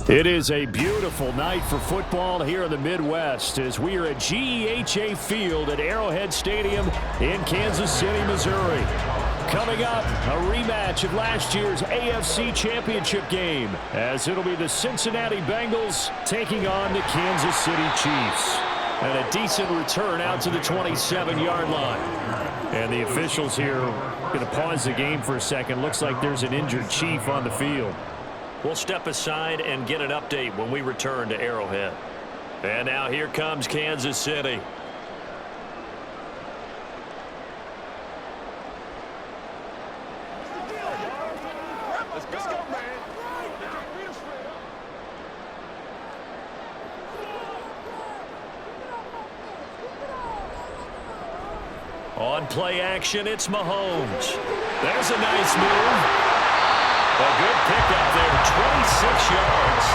It is a beautiful night for football here in the Midwest as we are at GEHA Field at Arrowhead Stadium in Kansas City, Missouri. Coming up, a rematch of last year's AFC Championship game as it'll be the Cincinnati Bengals taking on the Kansas City Chiefs. And a decent return out to the 27-yard line. And the officials here going to pause the game for a second. Looks like there's an injured Chief on the field. We'll step aside and get an update when we return to Arrowhead. And now here comes Kansas City. Let's go, man. On play action, it's Mahomes. There's a nice move. A good pickup there, 26 yards.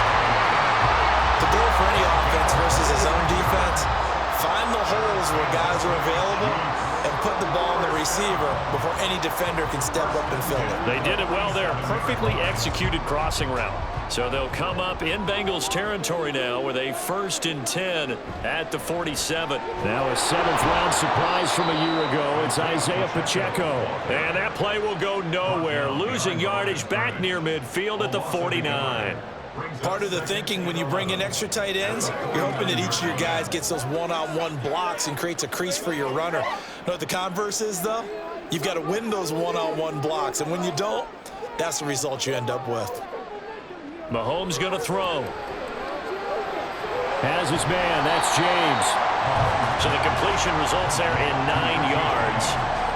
The goal for any offense versus his own defense, find the holes where guys are available and put the ball on the receiver before any defender can step up and fill it. They did it well there. Perfectly executed crossing route. So they'll come up in Bengals territory now with a 1st and 10 at the 47. Now a 7th-round surprise from a year ago. It's Isaiah Pacheco. And that play will go nowhere. Losing yardage back near midfield at the 49. Part of the thinking when you bring in extra tight ends, you're hoping that each of your guys gets those one-on-one blocks and creates a crease for your runner. You know what the converse is, though? You've got to win those one-on-one blocks, and when you don't, that's the result you end up with. Mahomes going to throw. Has his man. That's James. So the completion results there in 9 yards.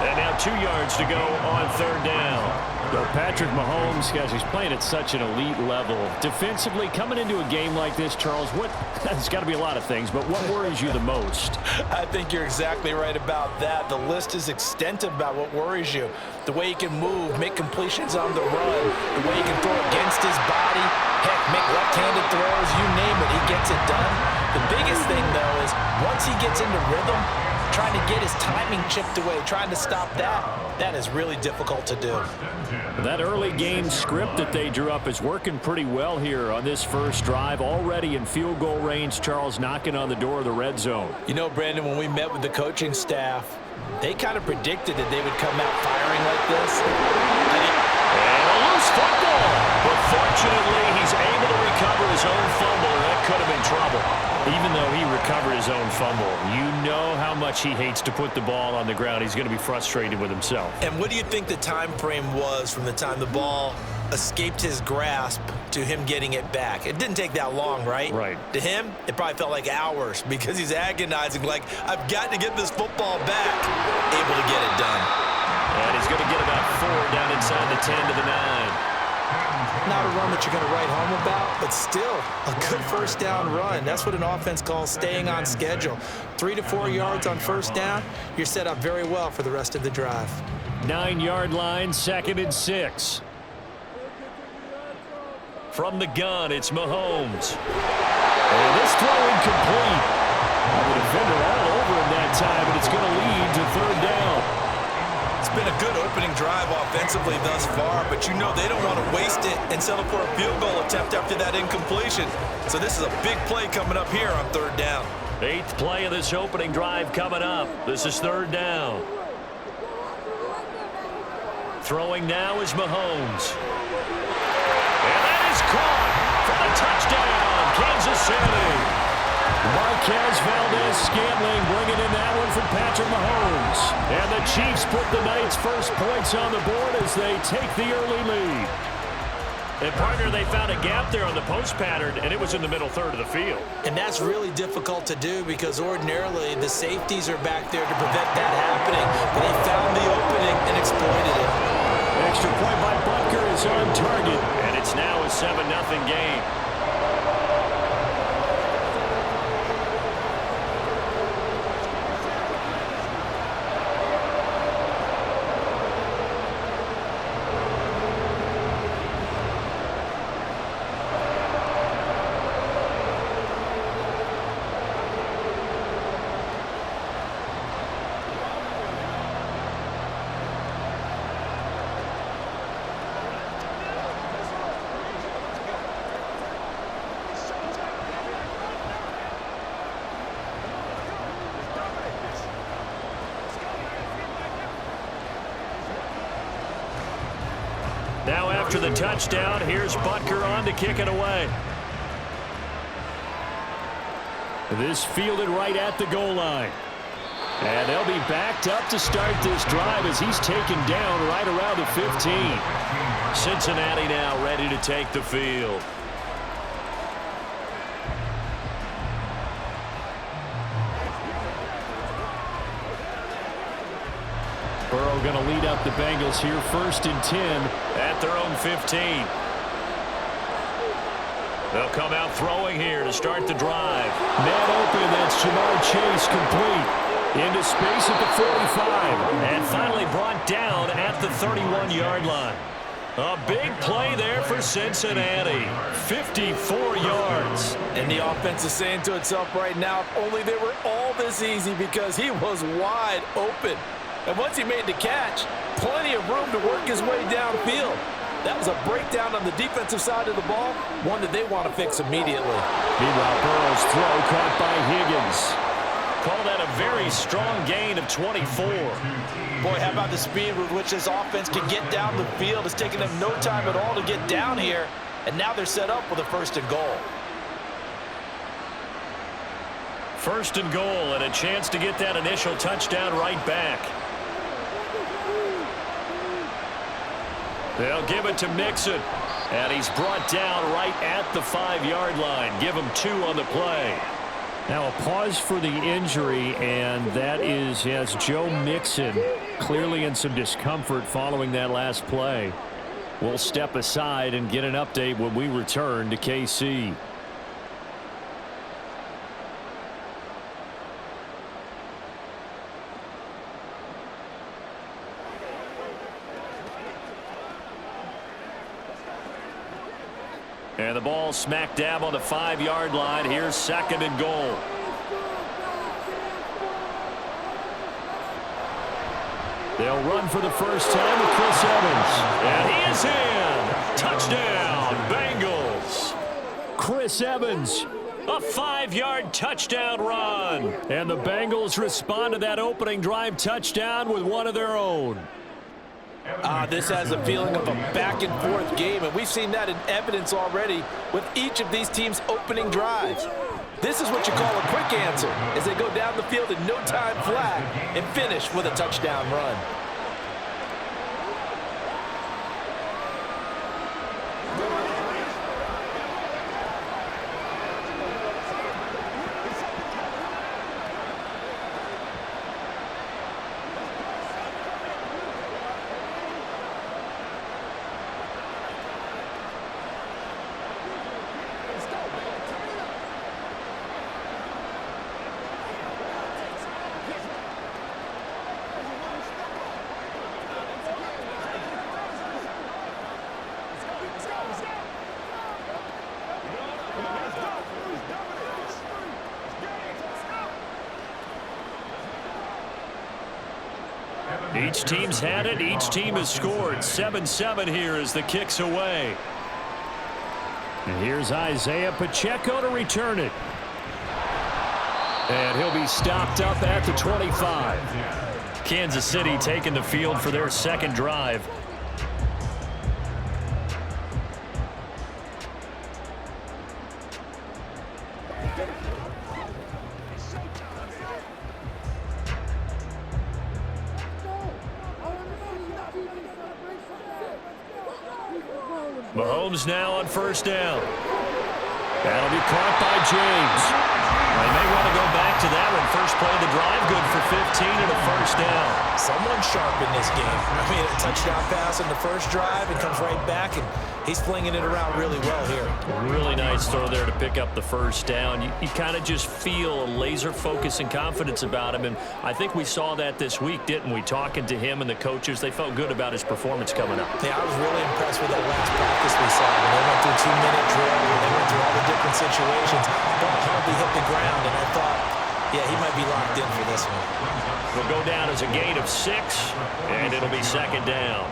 And now 2 yards to go on 3rd down. Well, Patrick Mahomes, guys, he's playing at such an elite level. Defensively, coming into a game like this, Charles, there's got to be a lot of things, but what worries you the most? I think you're exactly right about that. The list is extensive about what worries you. The way he can move, make completions on the run, the way he can throw against his body, heck, make left-handed throws, you name it, he gets it done. The biggest thing, though, is once he gets into rhythm, trying to get his timing chipped away, trying to stop that is really difficult to do. That early game script that they drew up is working pretty well here on this first drive. Already in field goal range, Charles knocking on the door of the red zone. You know, Brandon, when we met with the coaching staff, they kind of predicted that they would come out firing like this. And a loose football. But fortunately, he's able to recover his own fumble, and that could have been trouble. Even though he recovered his own fumble, you know how much he hates to put the ball on the ground. He's going to be frustrated with himself. And what do you think the time frame was from the time the ball escaped his grasp to him getting it back? It didn't take that long, right? Right. To him, it probably felt like hours because he's agonizing, like, I've got to get this football back. Able to get it done. And he's going to get about 4 down inside the 10 to the 9. Not a run that you're going to write home about, but still a good 1st down run. That's what an offense calls staying on schedule. 3 to 4 yards on 1st down, you're set up very well for the rest of the drive. 9-yard line, 2nd and 6. From the gun, it's Mahomes. And this throw incomplete. The defender all over him that time, and it's going to lead to 3rd down. It's been a good opening drive offensively thus far, but you know they don't want to waste it and settle for a field goal attempt after that incompletion. So this is a big play coming up here on 3rd down. 8th play of this opening drive coming up. This is 3rd down. Throwing now is Mahomes. And that is caught for the touchdown, Kansas City. Marquez Valdez-Scantling bringing in that one from Patrick Mahomes. And the Chiefs put the night's first points on the board as they take the early lead. And, partner, they found a gap there on the post pattern, and it was in the middle 3rd of the field. And that's really difficult to do because ordinarily the safeties are back there to prevent that happening. But they found the opening and exploited it. Extra point by Butker is on target, and it's now a 7-0 game. after the touchdown. Here's Butker on to kick it away. This fielded right at the goal line. And they'll be backed up to start this drive as he's taken down right around the 15. Cincinnati now ready to take the field. Burrow going to lead up the Bengals here, 1st and 10 at their own 15. They'll come out throwing here to start the drive. Man open, that's Jamar Chase complete. Into space at the 45. And finally brought down at the 31-yard line. A big play there for Cincinnati. 54 yards. And the offense is saying to itself right now, if only they were all this easy, because he was wide open. And once he made the catch, plenty of room to work his way downfield. That was a breakdown on the defensive side of the ball, one that they want to fix immediately. Meanwhile, Burrow's throw caught by Higgins. Call that a very strong gain of 24. Boy, how about the speed with which this offense can get down the field? It's taken them no time at all to get down here, and now they're set up with a 1st and goal. 1st and goal, and a chance to get that initial touchdown right back. They'll give it to Mixon, and he's brought down right at the 5-yard line. Give him 2 on the play. Now a pause for the injury, and that is, yes, Joe Mixon clearly in some discomfort following that last play. We'll step aside and get an update when we return to KC. And the ball smack dab on the 5-yard line. Here's 2nd and goal. They'll run for the first time with Chris Evans. And he is in. Touchdown, Bengals. Chris Evans, a 5-yard touchdown run. And the Bengals respond to that opening drive touchdown with one of their own. This has a feeling of a back-and-forth game, and we've seen that in evidence already with each of these teams' opening drives. This is what you call a quick answer, as they go down the field in no time flat and finish with a touchdown run. Each team's had it. Each team has scored. 7-7 here as the kick's away. And here's Isaiah Pacheco to return it. And he'll be stopped up at the 25. Kansas City taking the field for their 2nd drive. Mahomes now on 1st down. That'll be caught by James. They may want to go back to that one. First play of the drive, good for 15 and a 1st down. Someone sharp in this game. I mean, a touchdown pass in the first drive and comes right back, and he's flinging it around really well here. Really nice throw there to pick up the 1st down. You kind of just feel a laser focus and confidence about him, and I think we saw that this week, didn't we? Talking to him and the coaches, they felt good about his performance coming up. Yeah, I was really impressed with that last practice we saw. When they went through a 2-minute drill, and they went through all the different situations, ball hardly hit the ground, and I thought, yeah, he might be locked in for this one. It'll go down as a gain of 6, and it'll be 2nd down.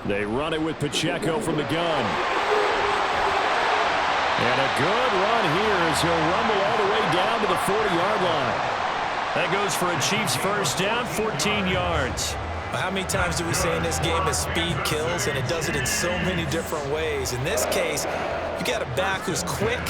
They run it with Pacheco from the gun. And a good run here as he'll rumble all the way down to the 40-yard line. That goes for a Chiefs first down, 14 yards. How many times do we say in this game that speed kills, and it does it in so many different ways? In this case, you got a back who's quick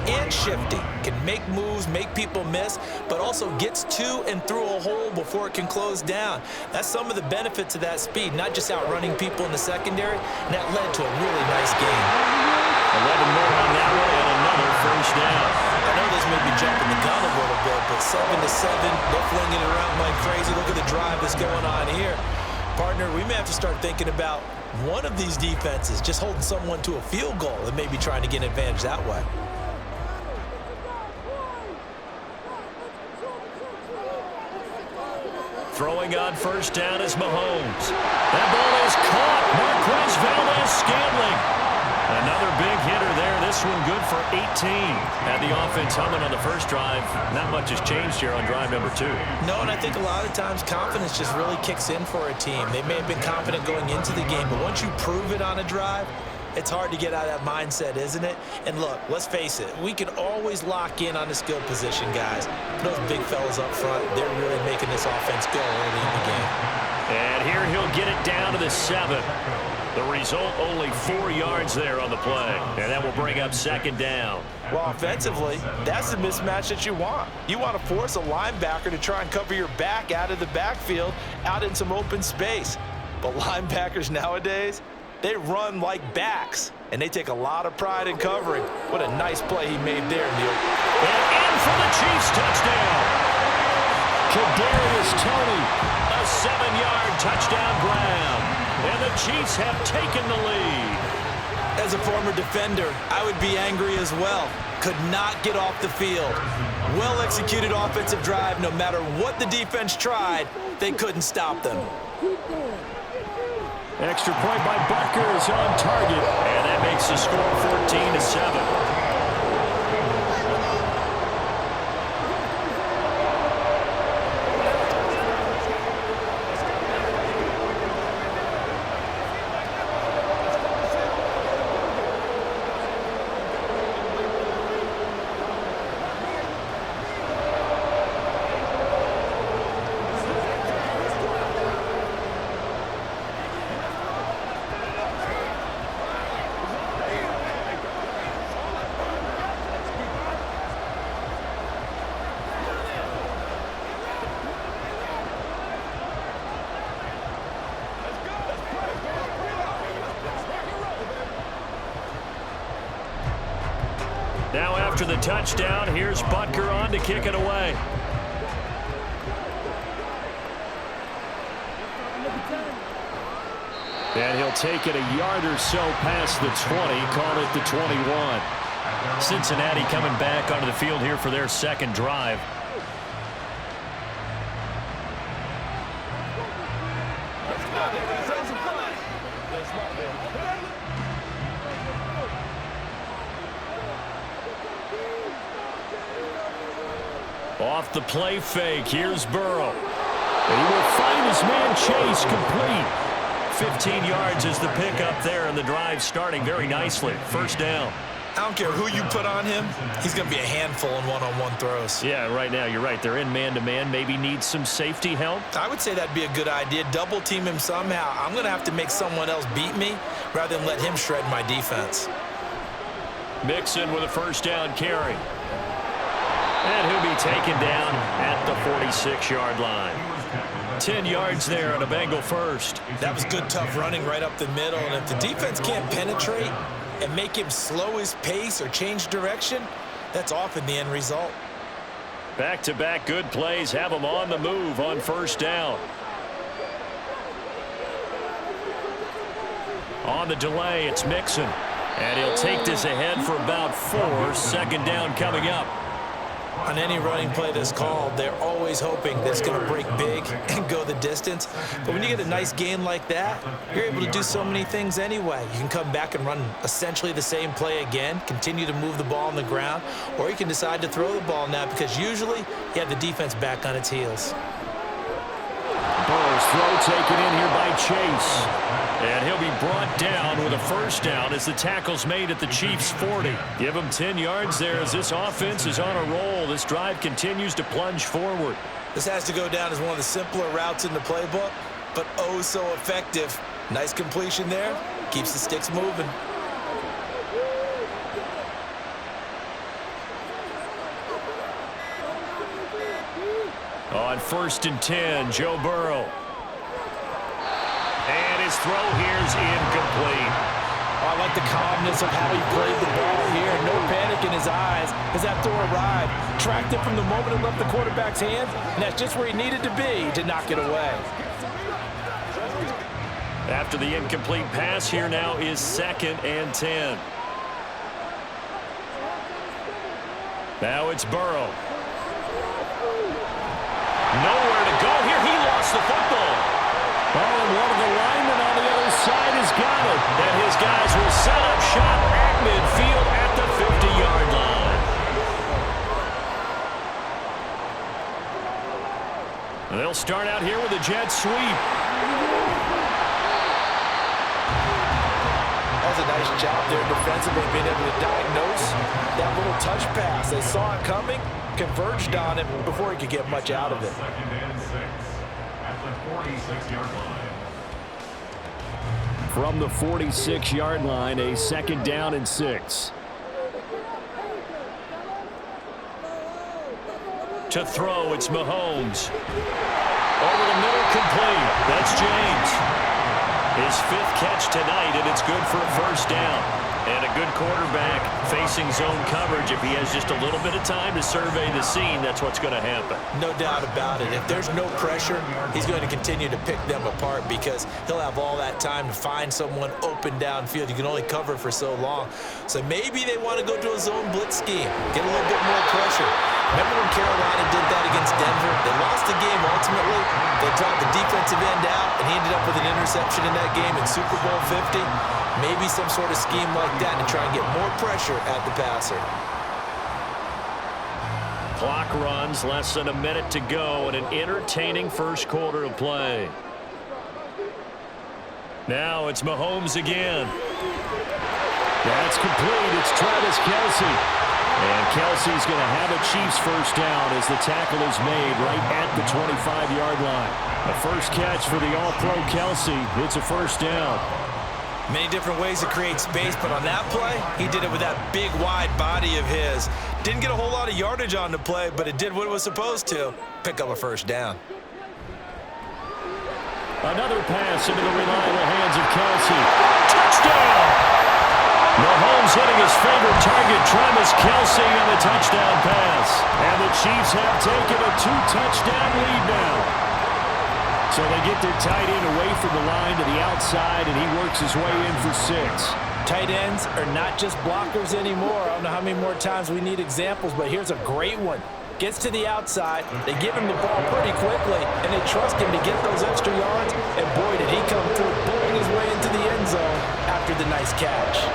and shifty, can make moves, make people miss, but also gets to and through a hole before it can close down. That's some of the benefits of that speed, not just outrunning people in the secondary, and that led to a really nice game. 11 more on that one and another first down. I know this may be jumping the gun a little bit, but 7-7, they're flinging it around like crazy. Look at the drive that's going on here. Partner, we may have to start thinking about one of these defenses just holding someone to a field goal and maybe trying to get an advantage that way. Throwing on first down is Mahomes. That ball is caught. Marquez Valdes-Scantling. Another big hitter there. This one good for 18. Had the offense humming on the first drive. Not much has changed here on drive number 2. No, and I think a lot of times confidence just really kicks in for a team. They may have been confident going into the game, but once you prove it on a drive, it's hard to get out of that mindset, isn't it? And look, let's face it, we can always lock in on the skill position, guys. Those big fellas up front, they're really making this offense go early in the game. And here he'll get it down to the 7. The result, only 4 yards there on the play. And that will bring up second down. Well, offensively, that's the mismatch that you want. You want to force a linebacker to try and cover your back out of the backfield, out in some open space. But linebackers nowadays, they run like backs, and they take a lot of pride in covering. What a nice play he made there, Neil. And in for the Chiefs touchdown. Kadarius Toney, a 7-yard touchdown grab. And the Chiefs have taken the lead. As a former defender, I would be angry as well. Could not get off the field. Well-executed offensive drive. No matter what the defense tried, they couldn't stop them. Extra point by Butker is on target. And that makes the score 14-7. Now after the touchdown, here's Butker on to kick it away. And he'll take it a yard or so past the 20, call it the 21. Cincinnati coming back onto the field here for their second drive. Off the play fake, here's Burrow. And he will find his man Chase complete. 15 yards is the pickup there, and the drive starting very nicely. First down. I don't care who you put on him, he's going to be a handful in one-on-one throws. Yeah, right now, you're right. They're in man-to-man. Maybe needs some safety help. I would say that'd be a good idea. Double team him somehow. I'm going to have to make someone else beat me rather than let him shred my defense. Mixon with a first down carry. And he'll be taken down at the 46-yard line. 10 yards there on a Bengal first. That was good, tough running right up the middle. And if the defense can't penetrate and make him slow his pace or change direction, that's often the end result. Back-to-back good plays have him on the move on first down. On the delay, it's Mixon. And he'll take this ahead for about 4. Second down coming up. On any running play that's called, they're always hoping that it's going to break big and go the distance. But when you get a nice gain like that, you're able to do so many things anyway. You can come back and run essentially the same play again, continue to move the ball on the ground, or you can decide to throw the ball now because usually you have the defense back on its heels. Burrow's throw taken in here by Chase. And he'll be brought down with a first down as the tackle's made at the Chiefs' 40. Give him 10 yards there as this offense is on a roll. This drive continues to plunge forward. This has to go down as one of the simpler routes in the playbook, but oh so effective. Nice completion there. Keeps the sticks moving. On 1st and 10, Joe Burrow. And his throw here's incomplete. I like the calmness of how he played the ball here. No panic in his eyes as that throw arrived. Tracked it from the moment it left the quarterback's hands, and that's just where he needed to be to knock it away. After the incomplete pass, here now is 2nd and 10. Now it's Burrow. Nowhere to go here. He lost the football. Oh, and one of the linemen on the other side has got it. And his guys will set up shop at midfield at the 50-yard line. They'll start out here with a jet sweep. That was a nice job there defensively, being able to diagnose that little touch pass. They saw it coming, converged on it before he could get much out of it. 2nd and 6 at the 46-yard line. From the 46-yard line, a 2nd down and 6. To throw, it's Mahomes. Over the middle, complete. That's James. His 5th catch tonight, and it's good for a first down. And a good quarterback facing zone coverage. If he has just a little bit of time to survey the scene, that's what's going to happen. No doubt about it. If there's no pressure, he's going to continue to pick them apart because he'll have all that time to find someone open downfield. You can only cover for so long. So maybe they want to go to a zone blitz scheme, get a little bit more pressure. Remember when Carolina did that against Denver? They lost the game ultimately. They dropped the defensive end out, and he ended up with an interception in that game in Super Bowl 50. Maybe some sort of scheme like that to try and get more pressure at the passer. Clock runs, less than a minute to go, and an entertaining first quarter of play. Now it's Mahomes again. That's complete. It's Travis Kelce. And Kelce's going to have a Chiefs first down as the tackle is made right at the 25-yard line. A first catch for the All-Pro Kelce. It's a first down. Many different ways to create space, but on that play, he did it with that big, wide body of his. Didn't get a whole lot of yardage on the play, but it did what it was supposed to. Pick up a first down. Another pass into the reliable hands of Kelce. Touchdown! Mahomes hitting his favorite target, Travis Kelce, on the touchdown pass. And the Chiefs have taken a 2-touchdown lead now. So they get their tight end away from the line to the outside, and he works his way in for 6. Tight ends are not just blockers anymore. I don't know how many more times we need examples, but here's a great one. Gets to the outside, they give him the ball pretty quickly, and they trust him to get those extra yards, and boy, did he come through, pulling his way into the end zone after the nice catch.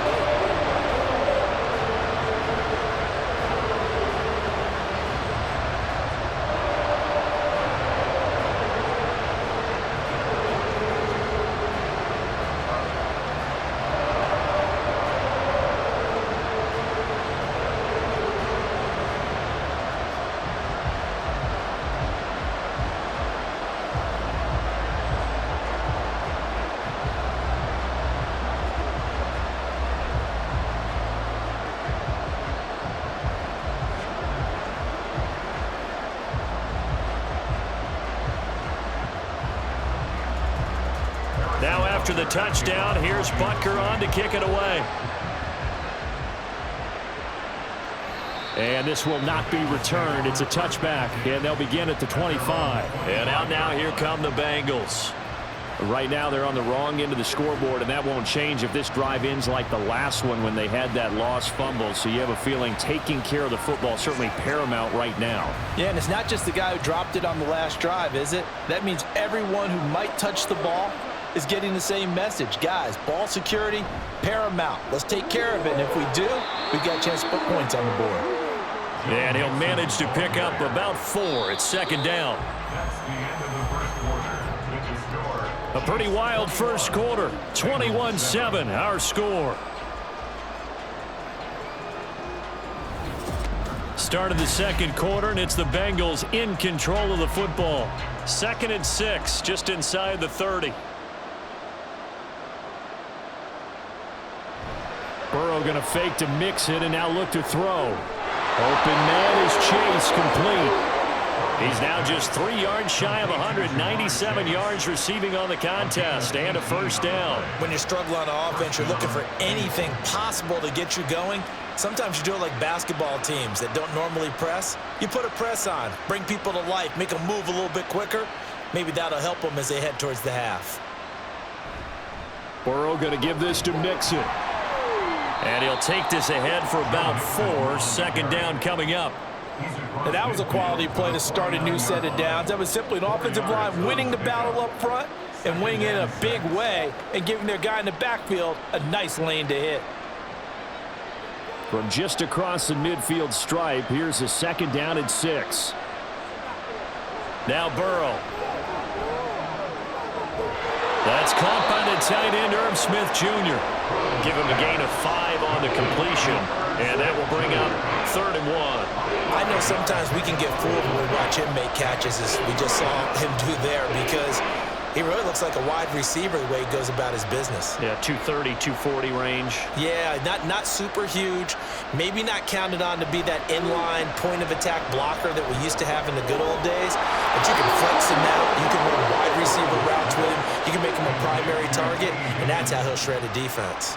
Now after the touchdown, here's Butker on to kick it away. And this will not be returned. It's a touchback, and they'll begin at the 25. And out now, here come the Bengals. Right now, they're on the wrong end of the scoreboard, and that won't change if this drive ends like the last one when they had that lost fumble. So you have a feeling taking care of the football is certainly paramount right now. Yeah, and it's not just the guy who dropped it on the last drive, is it? That means everyone who might touch the ball is getting the same message. Guys, ball security, paramount. Let's take care of it, and if we do, we've got a chance to put points on the board. And he'll manage to pick up about 4. It's second down. That's the end of the first quarter. With the score, A pretty wild first quarter. 21-7, our score. Start of the second quarter, and it's the Bengals in control of the football. 2nd and 6, just inside the 30. Burrow going to fake to mix it and now look to throw. Open man is Chase, complete. He's now just 3 yards shy of 197 yards receiving on the contest and a first down. When you're struggling on offense, you're looking for anything possible to get you going. Sometimes you do it like basketball teams that don't normally press. You put a press on, bring people to life, make them move a little bit quicker. Maybe that'll help them as they head towards the half. Burrow going to give this to Mixon. And he'll take this ahead for about 4. Second down coming up. And that was a quality play to start a new set of downs. That was simply an offensive line winning the battle up front and winning it in a big way and giving their guy in the backfield a nice lane to hit. From just across the midfield stripe, here's a 2nd down and 6. Now Burrow. That's caught by the tight end, Irv Smith Jr. Give him a gain of 5 on the completion, and that will bring up 3rd and 1. I know sometimes we can get fooled when we watch him make catches, as we just saw him do there, because he really looks like a wide receiver the way he goes about his business. Yeah, 230, 240 range. Yeah, not super huge. Maybe not counted on to be that inline point-of-attack blocker that we used to have in the good old days. But you can flex him out. You can run wide receiver routes with him. You can make him a primary target, and that's how he'll shred a defense.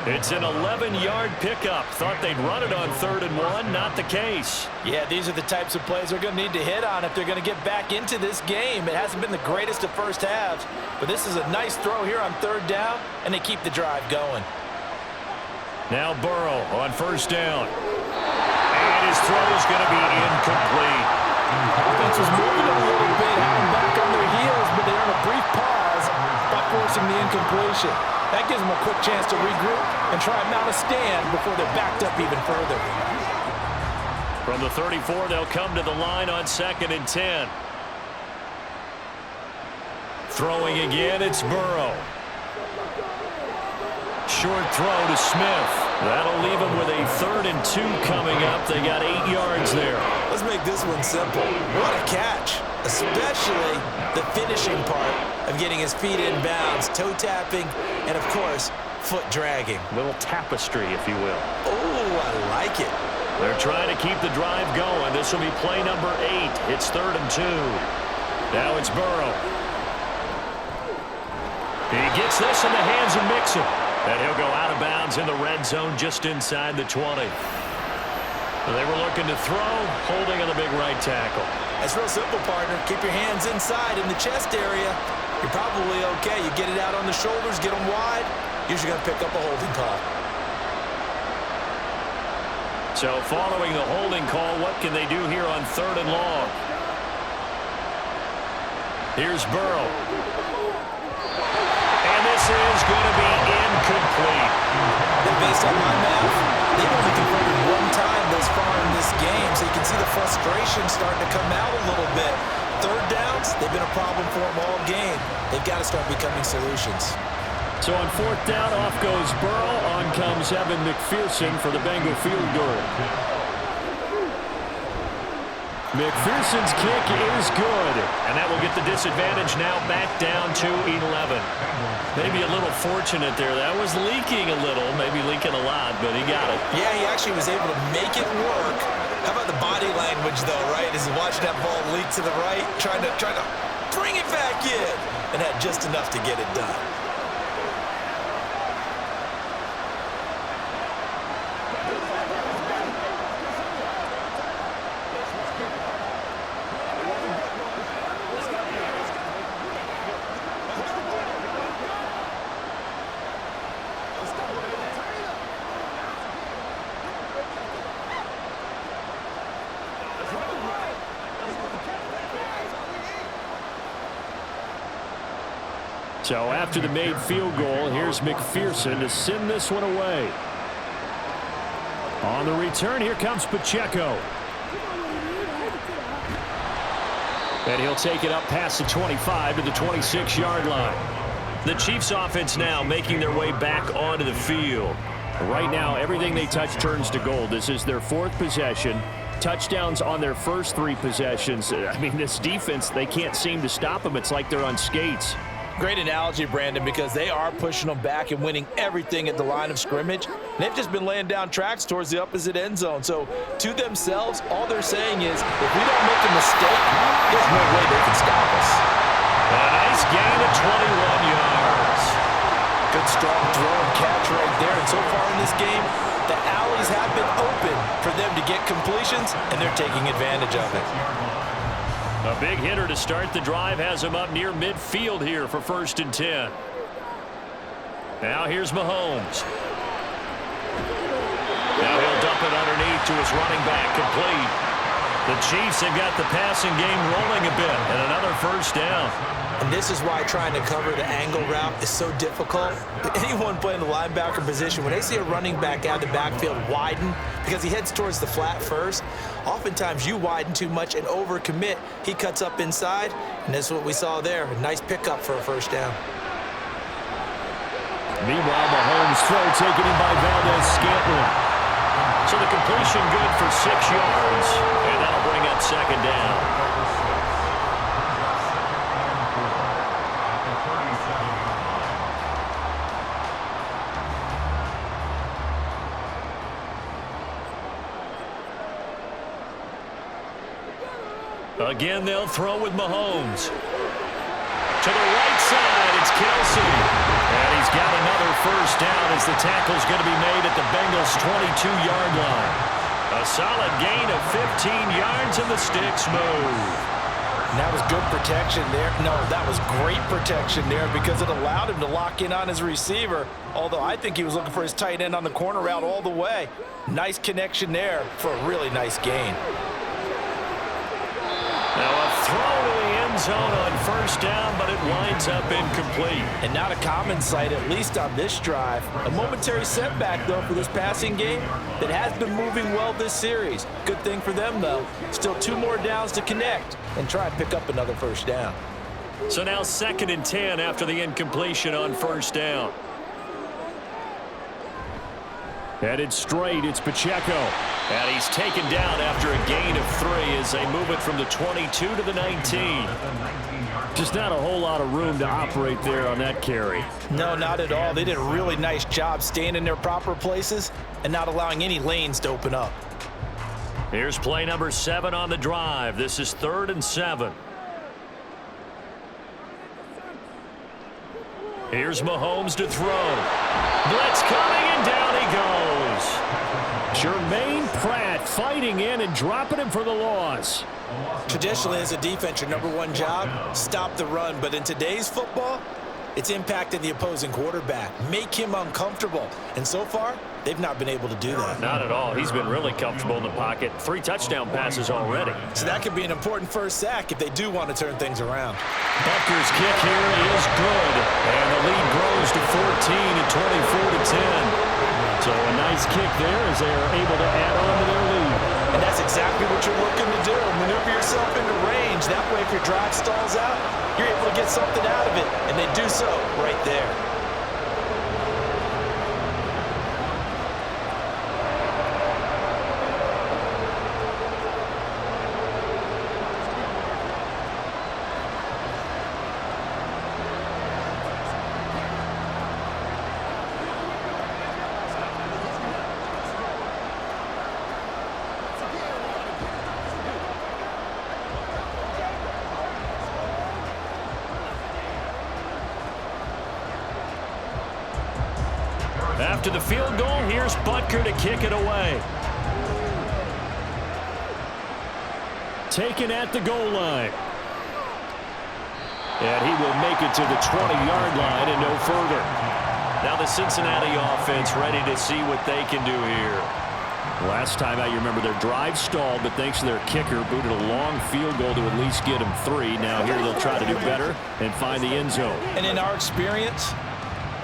It's an 11-yard pickup. Thought they'd run it on 3rd and 1. Not the case. Yeah, these are the types of plays they're going to need to hit on if they're going to get back into this game. It hasn't been the greatest of first halves, but this is a nice throw here on 3rd down, and they keep the drive going. Now Burrow on 1st down. And his throw is going to be incomplete. Offense was moving a little bit, having back on their heels, but they're on a brief pause by forcing the incompletion. That gives them a quick chance to regroup and try and mount a stand before they're backed up even further. From the 34, they'll come to the line on 2nd and 10. Throwing again, it's Burrow. Short throw to Smith. That'll leave him with a 3rd and 2 coming up. They got 8 yards there. Let's make this one simple. What a catch, especially the finishing part of getting his feet in bounds, toe tapping, and of course, foot dragging. Little tapestry, if you will. Oh, I like it. They're trying to keep the drive going. This will be play number 8. It's 3rd and 2. Now it's Burrow. He gets this in the hands of Mixon. And he'll go out of bounds in the red zone just inside the 20. They were looking to throw, holding on the big right tackle. It's real simple, partner. Keep your hands inside in the chest area. You're probably okay. You get it out on the shoulders, get them wide. Usually going to pick up a holding call. So following the holding call, what can they do here on 3rd and long? Here's Burrow. And this is going to be incomplete. And based on my math, they've only converted 1 time thus far in this game, so you can see the frustration starting to come out a little bit. 3rd downs, they've been a problem for them all game. They've got to start becoming solutions. So on 4th down, off goes Burrow. On comes Evan McPherson for the Bengal field goal. McPherson's kick is good, and that will get the disadvantage now back down to 11. Maybe a little fortunate there. That was leaking a little, maybe leaking a lot, but he got it. Yeah, he actually was able to make it work. How about the body language, though, right? As he watched that ball leak to the right, trying to bring it back in, and had just enough to get it done. So after the made field goal, here's McPherson to send this one away. On the return, here comes Pacheco. And he'll take it up past the 25 to the 26-yard line. The Chiefs offense now making their way back onto the field. Right now, everything they touch turns to gold. This is their 4th possession. Touchdowns on their first 3 possessions. I mean, this defense, they can't seem to stop them. It's like they're on skates. Great analogy, Brandon, because they are pushing them back and winning everything at the line of scrimmage. They've just been laying down tracks towards the opposite end zone. So to themselves, all they're saying is, if we don't make a mistake, there's no way they can stop us. A nice gain of 21 yards. Good strong throw and catch right there. And so far in this game, the alleys have been open for them to get completions, and they're taking advantage of it. A big hitter to start the drive has him up near midfield here for 1st and 10. Now here's Mahomes. Now he'll dump it underneath to his running back, complete. The Chiefs have got the passing game rolling a bit, and another 1st down. And this is why trying to cover the angle route is so difficult. Anyone playing the linebacker position, when they see a running back out of the backfield widen, because he heads towards the flat first, oftentimes you widen too much and overcommit. He cuts up inside, and that's what we saw there. A nice pickup for a 1st down. Meanwhile, Mahomes' throw taken in by Valdez-Scantling. So the completion good for 6 yards, and that'll bring up 2nd down. Again, they'll throw with Mahomes. To the right side, it's Kelsey. And he's got another 1st down as the tackle's going to be made at the Bengals' 22-yard line. A solid gain of 15 yards, and the sticks move. And that was good protection there. No, that was great protection there because it allowed him to lock in on his receiver, although I think he was looking for his tight end on the corner route all the way. Nice connection there for a really nice gain. Now a throw to the end zone on 1st down, but it winds up incomplete. And not a common sight, at least on this drive. A momentary setback, though, for this passing game that has been moving well this series. Good thing for them, though. Still 2 more downs to connect and try and pick up another 1st down. So now 2nd and 10 after the incompletion on 1st down. Headed straight, it's Pacheco. And he's taken down after a gain of 3 as they move it from the 22 to the 19. Just not a whole lot of room to operate there on that carry. No, not at all. They did a really nice job staying in their proper places and not allowing any lanes to open up. Here's play number 7 on the drive. This is 3rd and 7. Here's Mahomes to throw. Blitz coming, and down he goes. Jermaine Pratt fighting in and dropping him for the loss. Traditionally, as a defense, your #1 job, stop the run. But in today's football, it's impacting the opposing quarterback. Make him uncomfortable. And so far, they've not been able to do that. Not at all. He's been really comfortable in the pocket. 3 touchdown passes already. So that could be an important 1st sack if they do want to turn things around. Butker's kick here is good. And the lead grows to 14 and 24 to 10. So a nice kick there as they are able to add on to their lead. And that's exactly what you're looking to do. Maneuver yourself into range. That way, if your drive stalls out, you're able to get something out of it. And they do so right there. After the field goal, here's Butker to kick it away. Taken at the goal line. And he will make it to the 20-yard line and no further. Now the Cincinnati offense ready to see what they can do here. Last time out, you remember their drive stalled, but thanks to their kicker, booted a long field goal to at least get them 3. Now here they'll try to do better and find the end zone. And in our experience,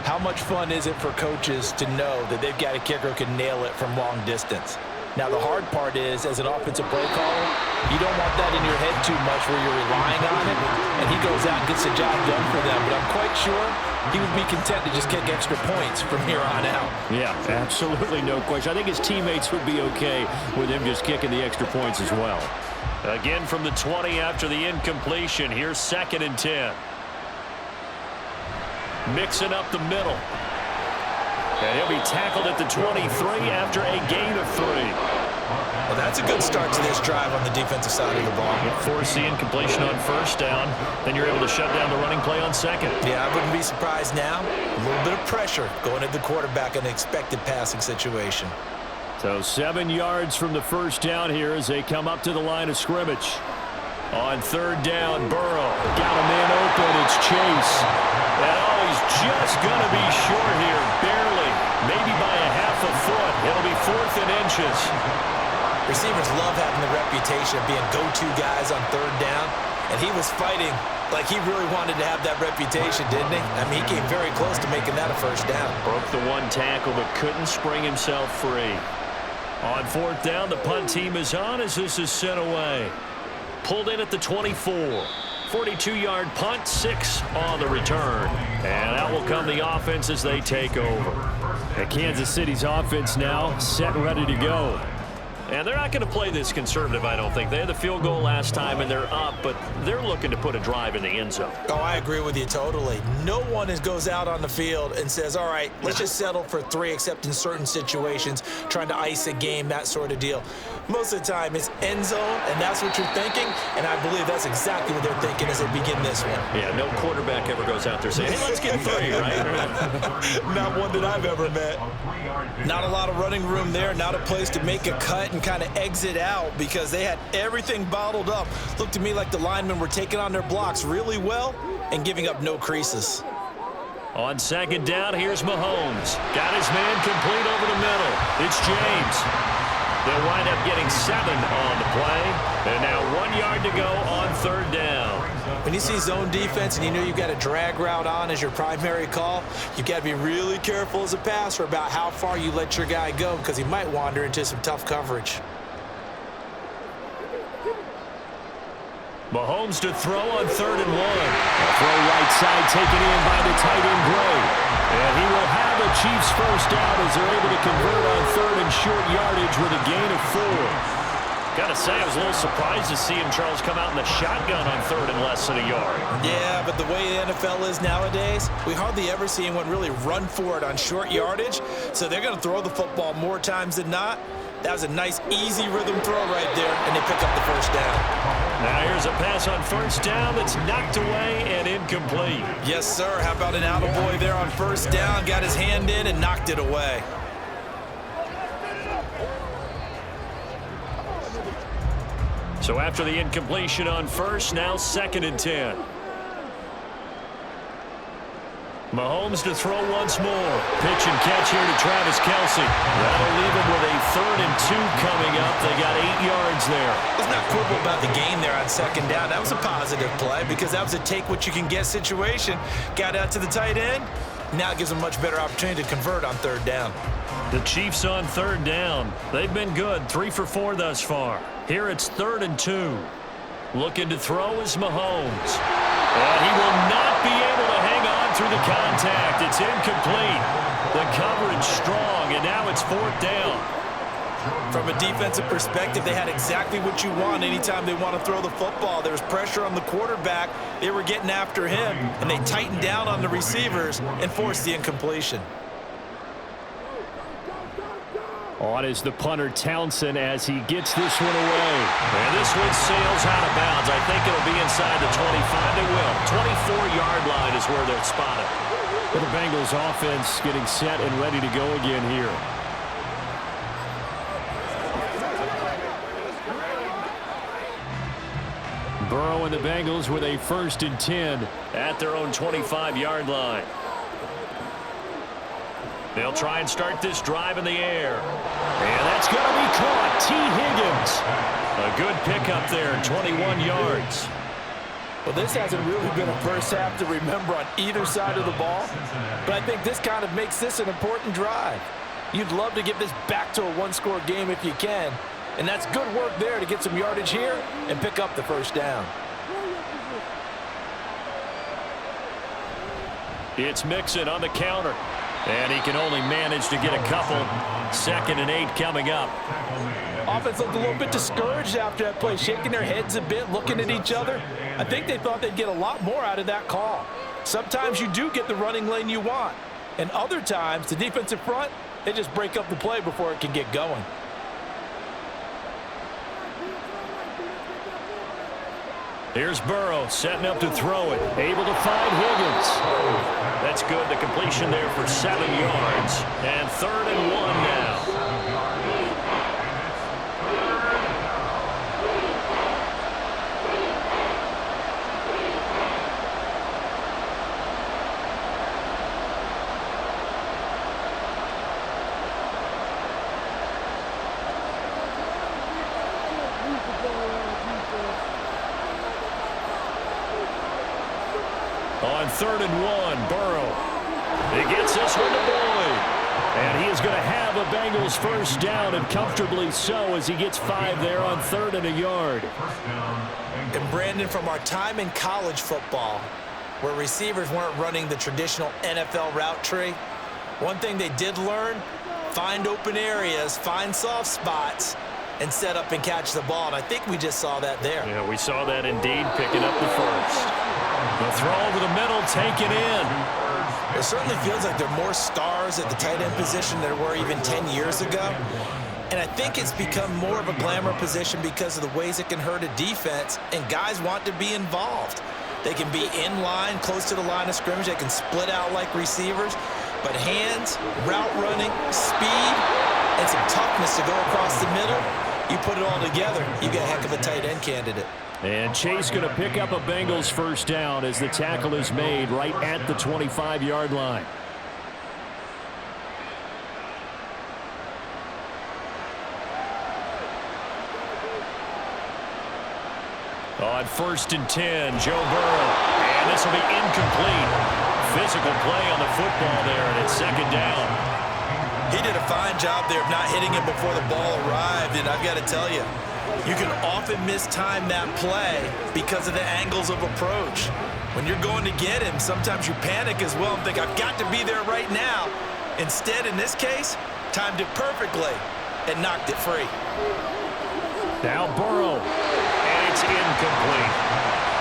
how much fun is it for coaches to know that they've got a kicker who can nail it from long distance? Now, the hard part is, as an offensive play caller, you don't want that in your head too much where you're relying on it, and he goes out and gets the job done for them. But I'm quite sure he would be content to just kick extra points from here on out. Yeah, absolutely no question. I think his teammates would be okay with him just kicking the extra points as well. Again from the 20 after the incompletion. Here's 2nd and 10. Mixing up the middle. And he'll be tackled at the 23 after a gain of 3. Well, that's a good start to this drive on the defensive side of the ball. Force the incompletion on 1st down. Then you're able to shut down the running play on 2nd. Yeah, I wouldn't be surprised now. A little bit of pressure going at the quarterback in an expected passing situation. So 7 yards from the 1st down here as they come up to the line of scrimmage. On 3rd down, Burrow got a man open. It's Chase. And he's just going to be short here, barely, maybe by a half a foot. It'll be 4th and inches. Receivers love having the reputation of being go-to guys on 3rd down, and he was fighting like he really wanted to have that reputation, didn't he? I mean, he came very close to making that a 1st down. Broke the 1 tackle, but couldn't spring himself free. On 4th down, the punt team is on as this is sent away. Pulled in at the 24. 42-yard punt, 6 on the return. And out will come the offense as they take over. And Kansas City's offense now set and ready to go. And they're not going to play this conservative, I don't think. They had the field goal last time, and they're up, but they're looking to put a drive in the end zone. Oh, I agree with you totally. No one goes out on the field and says, all right, let's just settle for 3, except in certain situations, trying to ice a game, that sort of deal. Most of the time, it's end zone, and that's what you're thinking, and I believe that's exactly what they're thinking as they begin this one. Yeah, no quarterback ever goes out there saying, hey, let's get 3, right? Not one that I've ever met. Not a lot of running room there, not a place to make a cut and kind of exit out because they had everything bottled up. Looked to me like the linemen were taking on their blocks really well and giving up no creases. On 2nd down, here's Mahomes. Got his man complete over the middle. It's James. They'll wind up getting 7 on the play. And now 1 yard to go on 3rd down. When you see zone defense and you know you've got a drag route on as your primary call, you've got to be really careful as a passer about how far you let your guy go because he might wander into some tough coverage. Mahomes to throw on 3rd and 1. A throw right side taken in by the tight end Gray. And he will have the Chiefs 1st down as they're able to convert on 3rd and short yardage with a gain of 4. Got to say, I was a little surprised to see him, Charles, come out in the shotgun on 3rd and less than a yard. Yeah, but the way the NFL is nowadays, we hardly ever see anyone really run for it on short yardage. So they're going to throw the football more times than not. That was a nice, easy rhythm throw right there, and they pick up the 1st down. Now here's a pass on 1st down that's knocked away and incomplete. Yes, sir. How about an attaboy there on 1st down? Got his hand in and knocked it away. So after the incompletion on 1st, now 2nd and 10. Mahomes to throw once more. Pitch and catch here to Travis Kelce. That'll leave him with a 3rd and 2 coming up. They got 8 yards there. Let's not quibble about the gain there on 2nd down. That was a positive play because that was a take-what-you-can-get situation. Got out to the tight end. Now it gives them a much better opportunity to convert on 3rd down. The Chiefs on 3rd down. They've been good, 3 for 4 thus far. Here it's 3rd and 2. Looking to throw is Mahomes. And he will not be able to hang on through the contact. It's incomplete. The coverage strong, and now it's 4th down. From a defensive perspective, they had exactly what you want anytime they want to throw the football. There was pressure on the quarterback. They were getting after him, and they tightened down on the receivers and forced the incompletion. On is the punter Townsend as he gets this one away. And this one sails out of bounds. I think it'll be inside the 25. It will. 24-yard line is where they'll spot it. Well, the Bengals offense getting set and ready to go again here. Burrow and the Bengals with a 1st and 10 at their own 25-yard line. They'll try and start this drive in the air. And that's going to be caught. T. Higgins. A good pickup there, 21 yards. Well, this hasn't really been a first half to remember on either side of the ball. But I think this kind of makes this an important drive. You'd love to get this back to a one-score game if you can. And that's good work there to get some yardage here and pick up the first down. It's Mixon on the counter. And he can only manage to get a couple. 2nd and 8 coming up. Offense looked a little bit discouraged after that play, shaking their heads a bit, looking at each other. I think they thought they'd get a lot more out of that call. Sometimes you do get the running lane you want. And other times, the defensive front, they just break up the play before it can get going. Here's Burrow setting up to throw it. Able to find Higgins. That's good. The completion there for 7 yards. And 3rd and 1 now. On 3rd and 1, Burrow. He gets this one to Boyd. And he is going to have a Bengals first down, and comfortably so, as he gets 5 there on 3rd and a yard. And Brandon, from our time in college football, where receivers weren't running the traditional NFL route tree, one thing they did learn, find open areas, find soft spots, and set up and catch the ball. And I think we just saw that there. Yeah, we saw that indeed, picking up the first. The throw over the middle, taken in. It certainly feels like there are more stars at the tight end position than there were even 10 years ago. And I think it's become more of a glamour position because of the ways it can hurt a defense, and guys want to be involved. They can be in line, close to the line of scrimmage. They can split out like receivers. But hands, route running, speed, and some toughness to go across the middle, you put it all together, you get a heck of a tight end candidate. And Chase going to pick up a Bengals first down as the tackle is made right at the 25-yard line. On 1st and 10, Joe Burrow. And this will be incomplete. Physical play on the football there, and it's 2nd down. He did a fine job there of not hitting him before the ball arrived, and I've got to tell you, you can often mistime that play because of the angles of approach. When you're going to get him, sometimes you panic as well and think, I've got to be there right now. Instead, in this case, timed it perfectly and knocked it free. Now Burrow, and it's incomplete.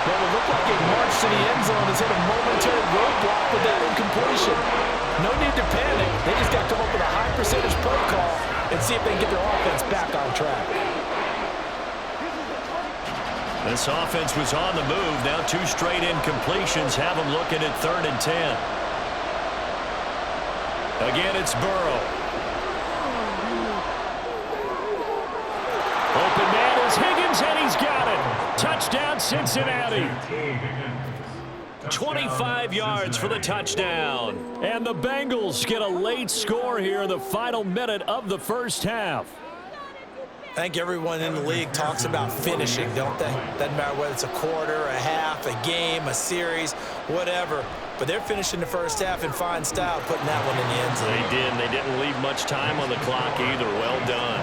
Well, it looked like it marched to the end zone, has hit a momentary roadblock with that incompletion. No need to panic. They just got to come up with a high percentage play call and see if they can get their offense back on track. This offense was on the move. Now 2 straight incompletions have them looking at 3rd and 10. Again, it's Burrow. Open man is Higgins, and he's got it. Touchdown, Cincinnati. 25 yards for the touchdown. And the Bengals get a late score here in the final minute of the first half. I think everyone in the league talks about finishing, don't they? Doesn't matter whether it's a quarter, a half, a game, a series, whatever. But they're finishing the first half in fine style, putting that one in the end zone. They did, and they didn't leave much time on the clock either. Well done.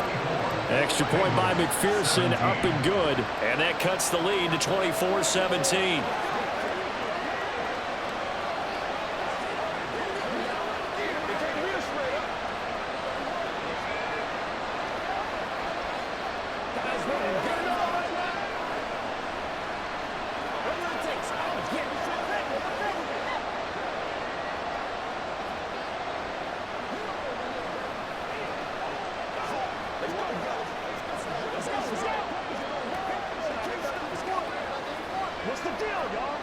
Extra point by McPherson, up and good. And that cuts the lead to 24-17. What's the deal, y'all?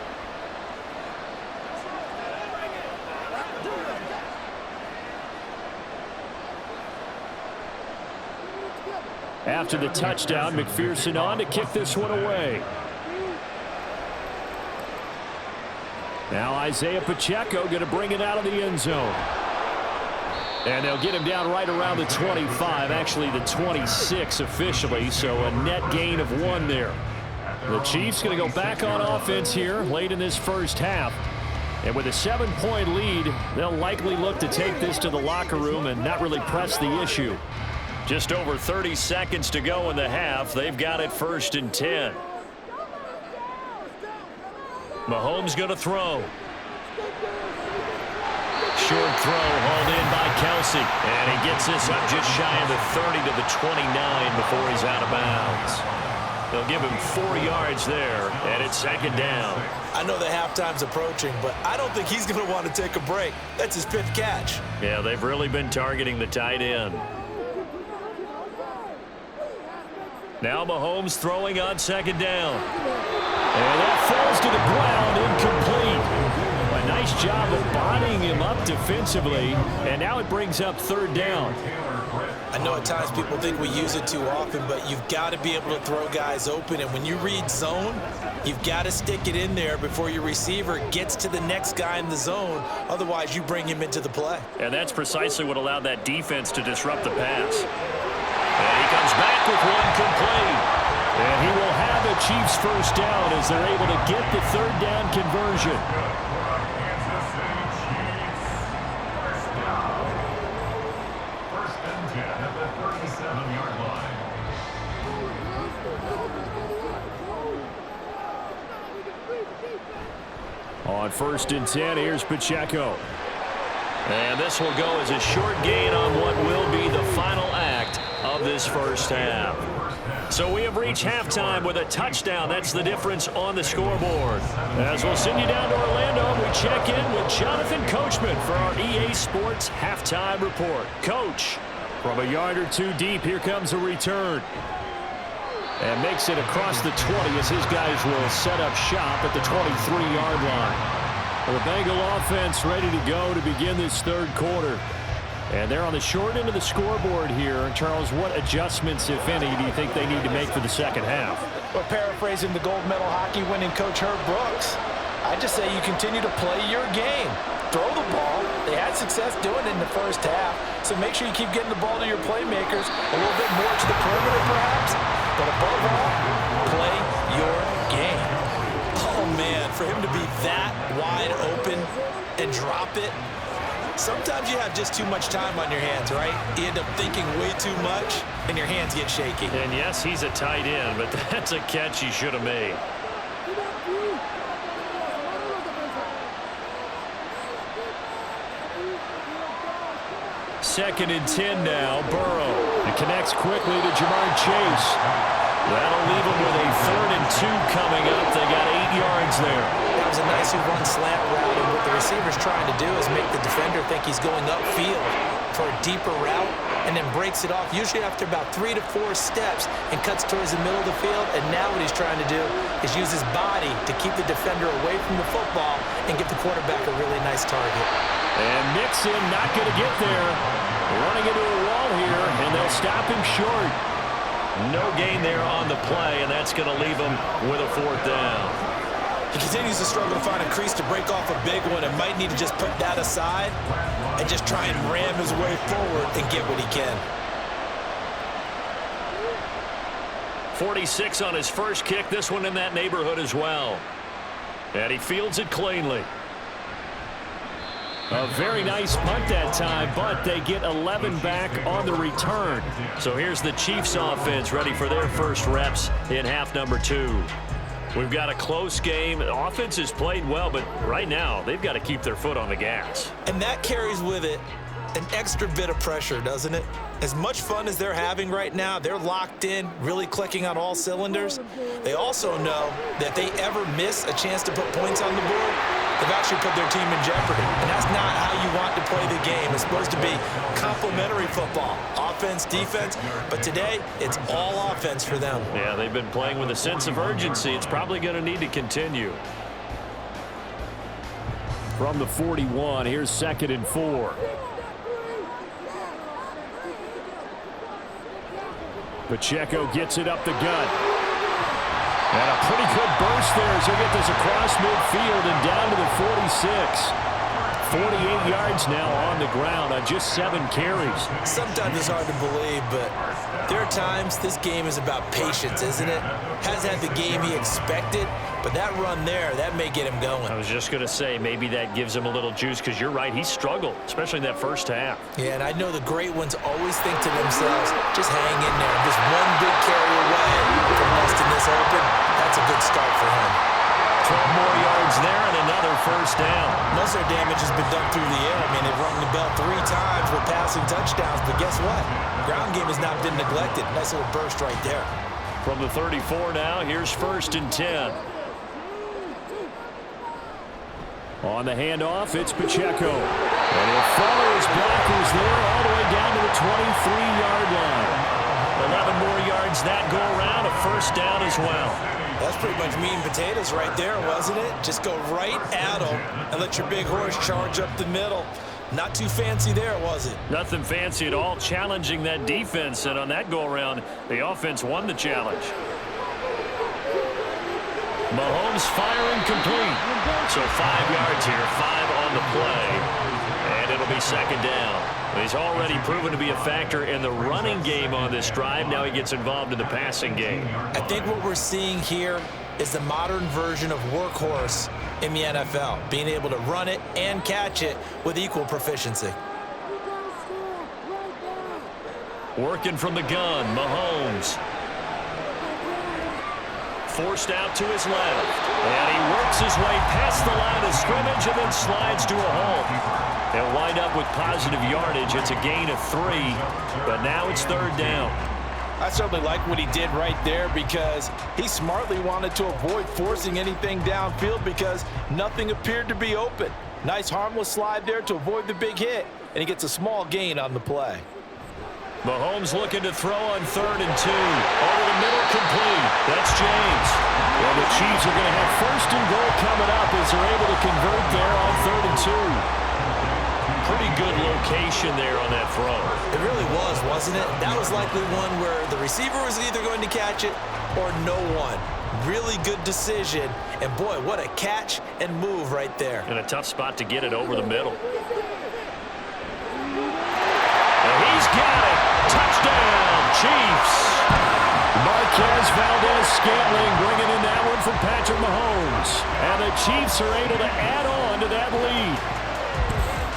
After the touchdown, McPherson on to kick this one away. Now Isaiah Pacheco going to bring it out of the end zone. And they'll get him down right around the 25, actually the 26 officially, so a net gain of 1 there. The Chiefs going to go back on offense here late in this first half. And with a 7-point lead, they'll likely look to take this to the locker room and not really press the issue. Just over 30 seconds to go in the half. They've got it 1st and 10. Mahomes going to throw. Short throw hauled in by Kelsey. And he gets this up just shy of the 30 to the 29 before he's out of bounds. They'll give him 4 yards there, and it's 2nd down. I know the halftime's approaching, but I don't think he's going to want to take a break. That's his 5th catch. Yeah, they've really been targeting the tight end. Now Mahomes throwing on 2nd down. And that falls to the ground, incomplete. A nice job of bodying him up defensively, and now it brings up 3rd down. I know at times people think we use it too often, but you've got to be able to throw guys open. And when you read zone, you've got to stick it in there before your receiver gets to the next guy in the zone. Otherwise, you bring him into the play. And that's precisely what allowed that defense to disrupt the pass. And he comes back with one complete. And he will have a Chiefs 1st down as they're able to get the 3rd down conversion. On 1st and 10, here's Pacheco. And this will go as a short gain on what will be the final act of this 1st half. So we have reached halftime with a touchdown. That's the difference on the scoreboard. As we'll send you down to Orlando, we check in with Jonathan Coachman for our EA Sports Halftime Report. Coach, from a yard or 2 deep, here comes a return. And makes it across the 20 as his guys will set up shop at the 23-yard line. Well, the Bengal offense ready to go to begin this 3rd quarter. And they're on the short end of the scoreboard here. Charles, what adjustments, if any, do you think they need to make for the 2nd half? Well, paraphrasing the gold medal hockey winning coach Herb Brooks, I just say you continue to play your game. Throw the ball. They had success doing it in the 1st half. So make sure you keep getting the ball to your playmakers a little bit more to the perimeter perhaps. But above all, play your game. Oh, man, for him to be that wide open and drop it, sometimes you have just too much time on your hands, right? You end up thinking way too much, and your hands get shaky. And, yes, he's a tight end, but that's a catch he should have made. Second and 10 now, Burrow. It connects quickly to Jamar Chase. That'll leave him with a 3rd and 2 coming up. They got 8 yards there. That was a nicely run slant route, and what the receiver's trying to do is make the defender think he's going upfield for a deeper route, and then breaks it off, usually after about 3 to 4 steps, and cuts towards the middle of the field. And now what he's trying to do is use his body to keep the defender away from the football and get the quarterback a really nice target. And Mixon not going to get there. Running into a wall here, and they'll stop him short. No gain there on the play, and that's going to leave him with a 4th down. He continues to struggle to find a crease to break off a big one and might need to just put that aside and just try and ram his way forward and get what he can. 46 on his first kick. This one in that neighborhood as well. And he fields it cleanly. A very nice punt that time, but they get 11 back on the return. So here's the Chiefs offense ready for their first reps in half number 2. We've got a close game. The offense has played well, but right now they've got to keep their foot on the gas. And that carries with it an extra bit of pressure, doesn't it? As much fun as they're having right now, they're locked in, really clicking on all cylinders. They also know that if they ever miss a chance to put points on the board, they've actually put their team in jeopardy. And that's not how you want to play the game. It's supposed to be complementary football, offense, defense. But today, it's all offense for them. Yeah, they've been playing with a sense of urgency. It's probably going to need to continue. From the 41, here's 2nd and 4. Pacheco gets it up the gut. And a pretty good burst there as he'll get this across midfield and down to the 46. 48 yards now on the ground on just 7 carries. Sometimes it's hard to believe, but there are times this game is about patience, isn't it? Hasn't had the game he expected, but that run there, that may get him going. I was just going to say, maybe that gives him a little juice, because you're right, he struggled, especially in that first half. Yeah, and I know the great ones always think to themselves, just hang in there. Just one big carry away from busting this open. That's a good start for him. 12 more yards there and another first down. Most of their damage has been done through the air. I mean, they've rung the bell 3 times with passing touchdowns, but guess what? Ground game has not been neglected. Nice little burst right there. From the 34 now, here's 1st and 10. On the handoff, it's Pacheco. And he'll follow his blockers there all the way down to the 23-yard line. 11 more yards that go around, a first down as well. That's pretty much meat and potatoes right there, wasn't it? Just go right at them and let your big horse charge up the middle. Not too fancy there, was it? Nothing fancy at all, challenging that defense. And on that go-around, the offense won the challenge. Mahomes firing complete. So 5 yards here, 5 on the play. And it'll be 2nd down. He's already proven to be a factor in the running game on this drive. Now he gets involved in the passing game. I think what we're seeing here is the modern version of workhorse in the NFL, being able to run it and catch it with equal proficiency. Working from the gun, Mahomes. Forced out to his left. And he works his way past the line of scrimmage and then slides to a hole. They'll wind up with positive yardage. It's a gain of 3, but now it's 3rd down. I certainly like what he did right there because he smartly wanted to avoid forcing anything downfield because nothing appeared to be open. Nice harmless slide there to avoid the big hit, and he gets a small gain on the play. Mahomes looking to throw on 3rd and 2. Over the middle, complete. That's James. Well, the Chiefs are going to have 1st and goal coming up as they're able to convert there on 3rd and 2. Pretty good location there on that throw. It really was, wasn't it? That was likely one where the receiver was either going to catch it or no one. Really good decision. And boy, what a catch and move right there. And a tough spot to get it over the middle. And he's got it. Touchdown, Chiefs. Marquez Valdez-Scantling bringing in that one from Patrick Mahomes. And the Chiefs are able to add on to that lead.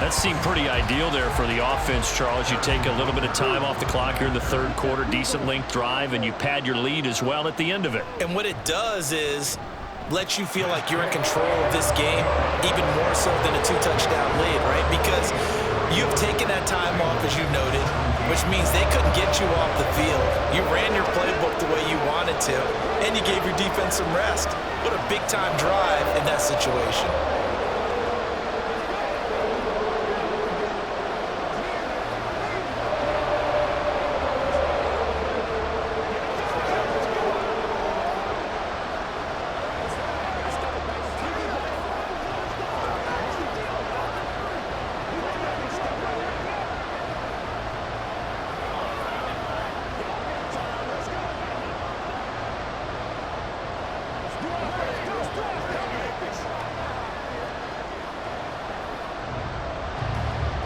That seemed pretty ideal there for the offense, Charles. You take a little bit of time off the clock here in the 3rd quarter, decent length drive, and you pad your lead as well at the end of it. And what it does is let you feel like you're in control of this game, even more so than a 2-touchdown lead, right? Because you've taken that time off, as you noted, which means they couldn't get you off the field. You ran your playbook the way you wanted to, and you gave your defense some rest. What a big-time drive in that situation.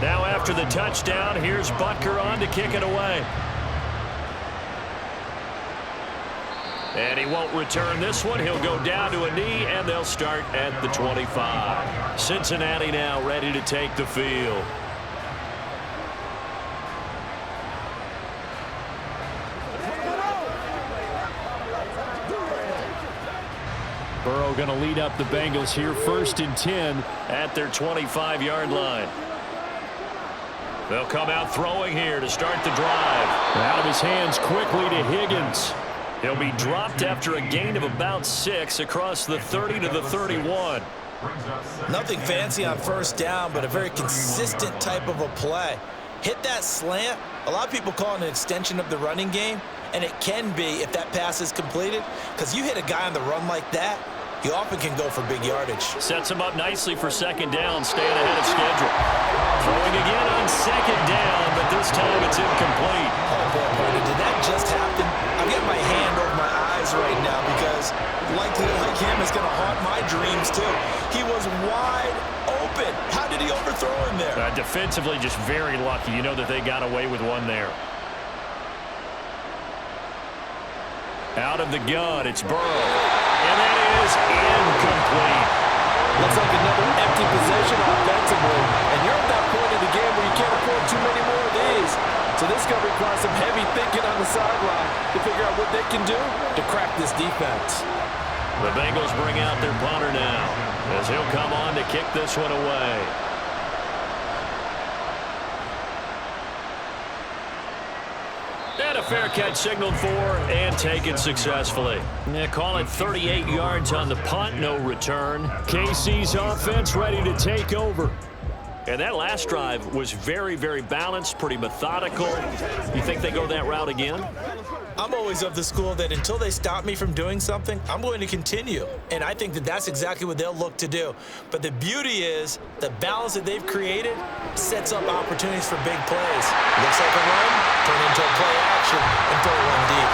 Now after the touchdown, here's Butker on to kick it away. And he won't return this one. He'll go down to a knee, and they'll start at the 25. Cincinnati now ready to take the field. Burrow going to lead up the Bengals here, 1st and 10 at their 25-yard line. They'll come out throwing here to start the drive. Out of his hands quickly to Higgins. He'll be dropped after a gain of about 6 across the 30 to the 31. Nothing fancy on 1st down, but a very consistent type of a play. Hit that slant. A lot of people call it an extension of the running game, and it can be if that pass is completed, because you hit a guy on the run like that, you often can go for big yardage. Sets him up nicely for 2nd down, staying ahead of schedule. Throwing again on 2nd down, but this time it's incomplete. Oh, boy, Brandon, did that just happen? I've got my hand over my eyes right now because likely like him is going to haunt my dreams, too. He was wide open. open. How did he overthrow him there? Defensively, just very lucky. You know that they got away with one there. Out of the gun, it's Burrow. And that is incomplete. Looks like another empty possession offensively. And you're at that point in the game where you can't afford too many more of these. So this is going to require some heavy thinking on the sideline to figure out what they can do to crack this defense. The Bengals bring out their punter now, as he'll come on to kick this one away. And a fair catch signaled for and taken successfully. Yeah, call it 38 yards on the punt, no return. KC's offense ready to take over. And that last drive was very, very balanced, pretty methodical. You think they go that route again? I'm always of the school that until they stop me from doing something, I'm going to continue. And I think that that's exactly what they'll look to do. But the beauty is the balance that they've created sets up opportunities for big plays. Looks like a run, turn into a play action, and throw one deep.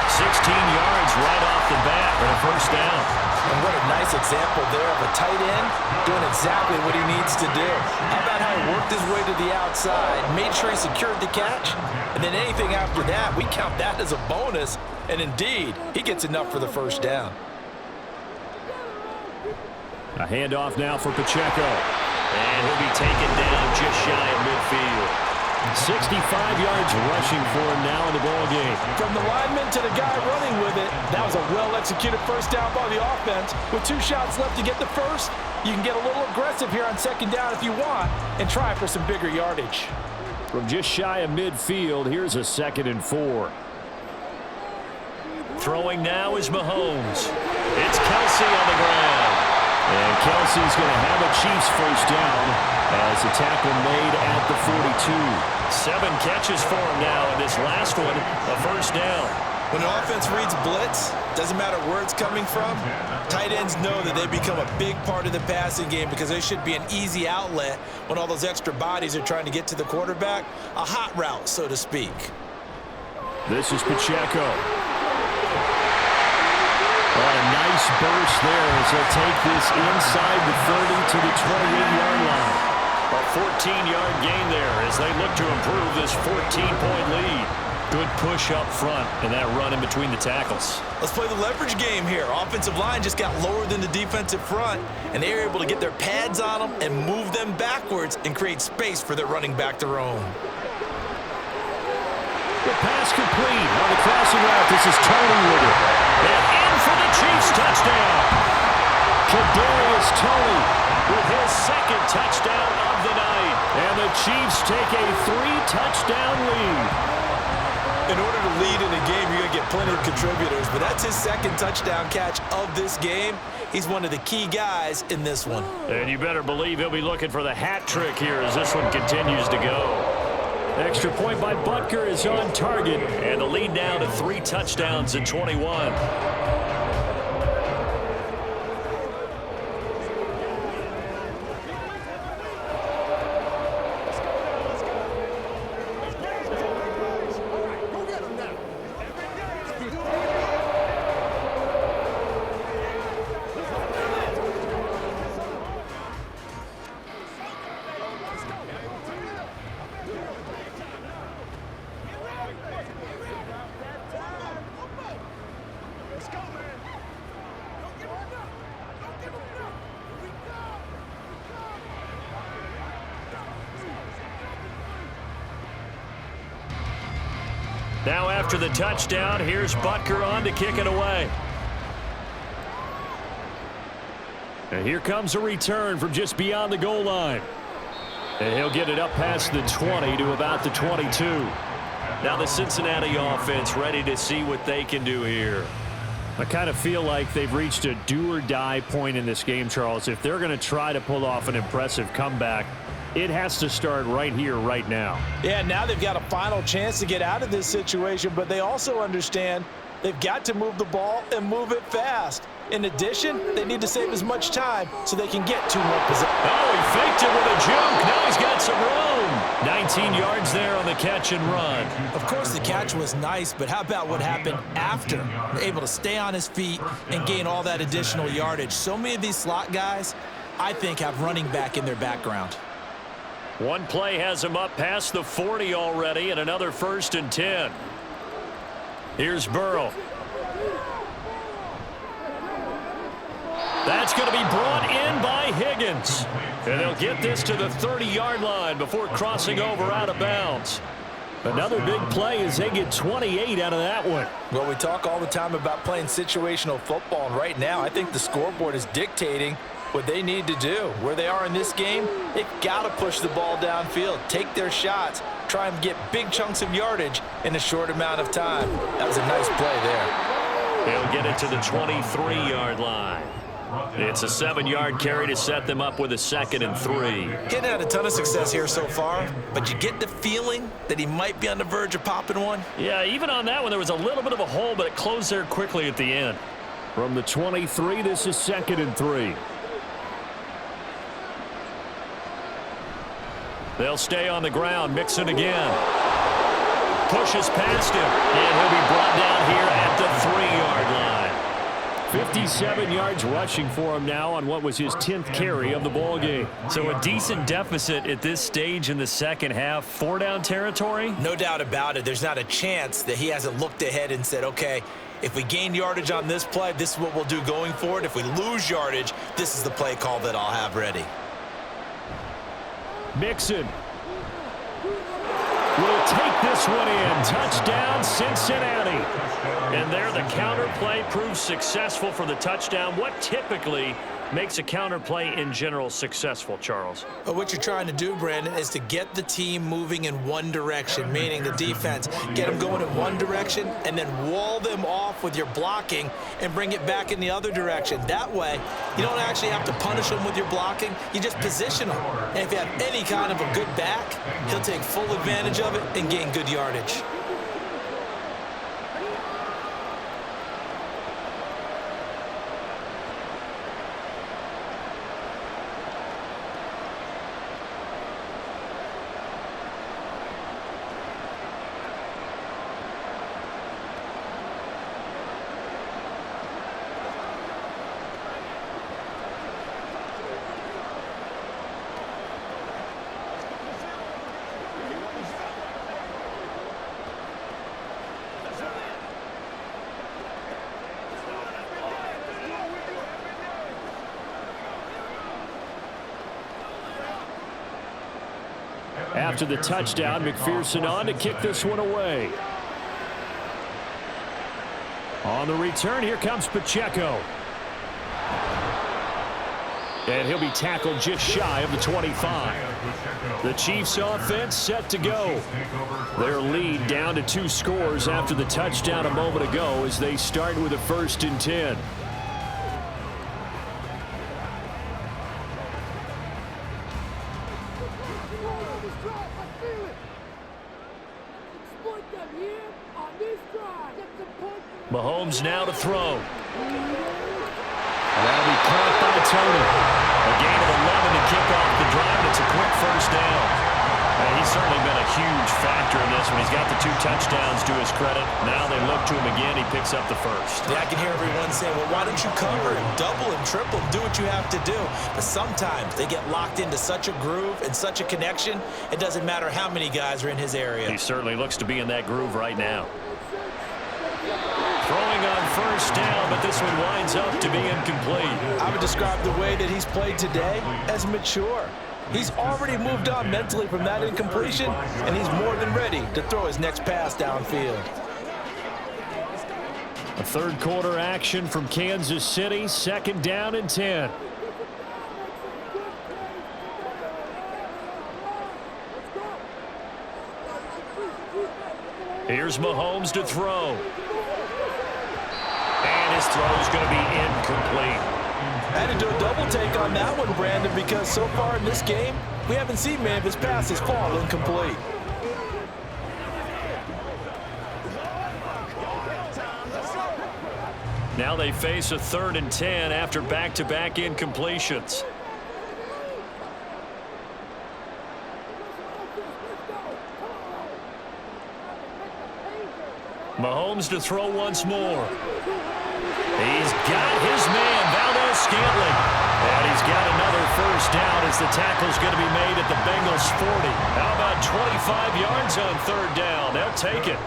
16 yards right off the bat for a first down. And what a nice example there of a tight end doing exactly what he needs to do. How about how he worked his way to the outside, made sure he secured the catch, and then anything after that, we count that as a bonus. And indeed, he gets enough for the first down. A handoff now for Pacheco. And he'll be taken down just shy of midfield. 65 yards rushing for him now in the ball game. From the lineman to the guy running with it, that was a well-executed first down by the offense. With 2 shots left to get the first, you can get a little aggressive here on second down if you want and try for some bigger yardage. From just shy of midfield, here's a 2nd and 4. Throwing now is Mahomes. It's Kelsey on the ground. And Kelsey's going to have a Chiefs first down as a tackle made at the 42. 7 catches for him now, and this last one, a first down. When an offense reads blitz, doesn't matter where it's coming from, tight ends know that they become a big part of the passing game because they should be an easy outlet when all those extra bodies are trying to get to the quarterback. A hot route, so to speak. This is Pacheco. Oh, a nice burst there as they'll take this inside the 30 to the 28-yard line. A 14-yard gain there as they look to improve this 14-point lead. Good push up front and that run in between the tackles. Let's play the leverage game here. Offensive line just got lower than the defensive front, and they were able to get their pads on them and move them backwards and create space for their running back to roam. The pass complete on the crossing route. This is Tony with it. And in for the Chiefs touchdown. Kadarius Toney with his 2nd touchdown of the night. And the Chiefs take a 3-touchdown lead. In order to lead in a game, you're going to get plenty of contributors, but that's his 2nd touchdown catch of this game. He's one of the key guys in this one. And you better believe he'll be looking for the hat trick here as this one continues to go. Extra point by Butker is on target, and the lead now to 3 touchdowns and 21. Now after the touchdown, here's Butker on to kick it away. And here comes a return from just beyond the goal line. And he'll get it up past the 20 to about the 22. Now the Cincinnati offense ready to see what they can do here. I kind of feel like they've reached a do-or-die point in this game, Charles. If they're going to try to pull off an impressive comeback, it has to start right here, right now. Yeah, now they've got a final chance to get out of this situation, but they also understand they've got to move the ball and move it fast. In addition, they need to save as much time so they can get 2 more possessions. Oh, he faked it with a juke. Now he's got some room. 19 yards there on the catch and run. Of course, the catch was nice, but how about what happened after? Able to stay on his feet and gain all that additional yardage. So many of these slot guys, I think, have running back in their background. One play has him up past the 40 already, and another 1st and 10. Here's Burrow. That's going to be brought in by Higgins. And they'll get this to the 30-yard line before crossing over out of bounds. Another big play as they get 28 out of that one. Well, we talk all the time about playing situational football, and right now I think the scoreboard is dictating what they need to do. Where they are in this game, they've got to push the ball downfield, take their shots, try and get big chunks of yardage in a short amount of time. That was a nice play there. They'll get it to the 23-yard line. It's a 7-yard carry to set them up with a 2nd and 3. Getting had a ton of success here so far, but you get the feeling that he might be on the verge of popping one. Yeah, even on that one, there was a little bit of a hole, but it closed there quickly at the end. From the 23, this is 2nd and 3. They'll stay on the ground. Mixon again. Pushes past him, and he'll be brought down here at the 3-yard line. 57 yards rushing for him now on what was his 10th carry of the ball game. So a decent deficit at this stage in the second half. 4-down territory? No doubt about it. There's not a chance that he hasn't looked ahead and said, okay, if we gain yardage on this play, this is what we'll do going forward. If we lose yardage, this is the play call that I'll have ready. Mixon will take this one in. Touchdown, Cincinnati. And there the counter play proves successful for the touchdown. What typically makes a counter play in general successful, Charles? But what you're trying to do, Brandon, is to get the team moving in one direction, meaning the defense. Get them going in one direction and then wall them off with your blocking and bring it back in the other direction. That way, you don't actually have to punish them with your blocking. You just position them. And if you have any kind of a good back, he'll take full advantage of it and gain good yardage. After the touchdown, McPherson on to kick this one away. On the return, here comes Pacheco. And he'll be tackled just shy of the 25. The Chiefs offense set to go. Their lead down to 2 scores after the touchdown a moment ago as they start with a 1st and 10. Mahomes now to throw. That'll be caught by Tony. A gain of 11 to kick off the drive. It's a quick 1st down. He's certainly been a huge factor in this one. He's got the 2 touchdowns to his credit. Now they look to him again. He picks up the 1st. Yeah, I can hear everyone saying, well, why don't you cover him, double him, triple him, do what you have to do. But sometimes they get locked into such a groove and such a connection, it doesn't matter how many guys are in his area. He certainly looks to be in that groove right now. Throwing on 1st down, but this one winds up to be incomplete. I would describe the way that he's played today as mature. He's already moved on mentally from that incompletion, and he's more than ready to throw his next pass downfield. A 3rd quarter action from Kansas City, 2nd down and 10. Here's Mahomes to throw. And his throw is going to be incomplete. I had to do a double take on that one, Brandon, because so far in this game, we haven't seen many of his passes fall incomplete. Now they face a 3rd and 10 after back-to-back incompletions. Mahomes to throw once more. He's got his man, Valdez Scantling. And he's got another first down as the tackle's going to be made at the Bengals 40. How about 25 yards on third down? They'll take it.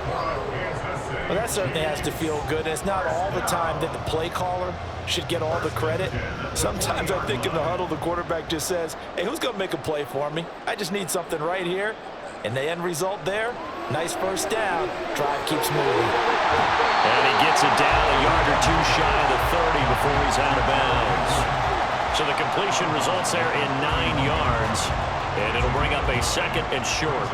Well, that certainly has to feel good. And it's not all the time that the play caller should get all the credit. Sometimes I think in the huddle, the quarterback just says, hey, who's going to make a play for me? I just need something right here. And the end result there, nice first down. Drive keeps moving. And he gets it down a yard or two shy of the 30 before he's out of bounds. So the completion results there in 9 yards. And it'll bring up a second and short.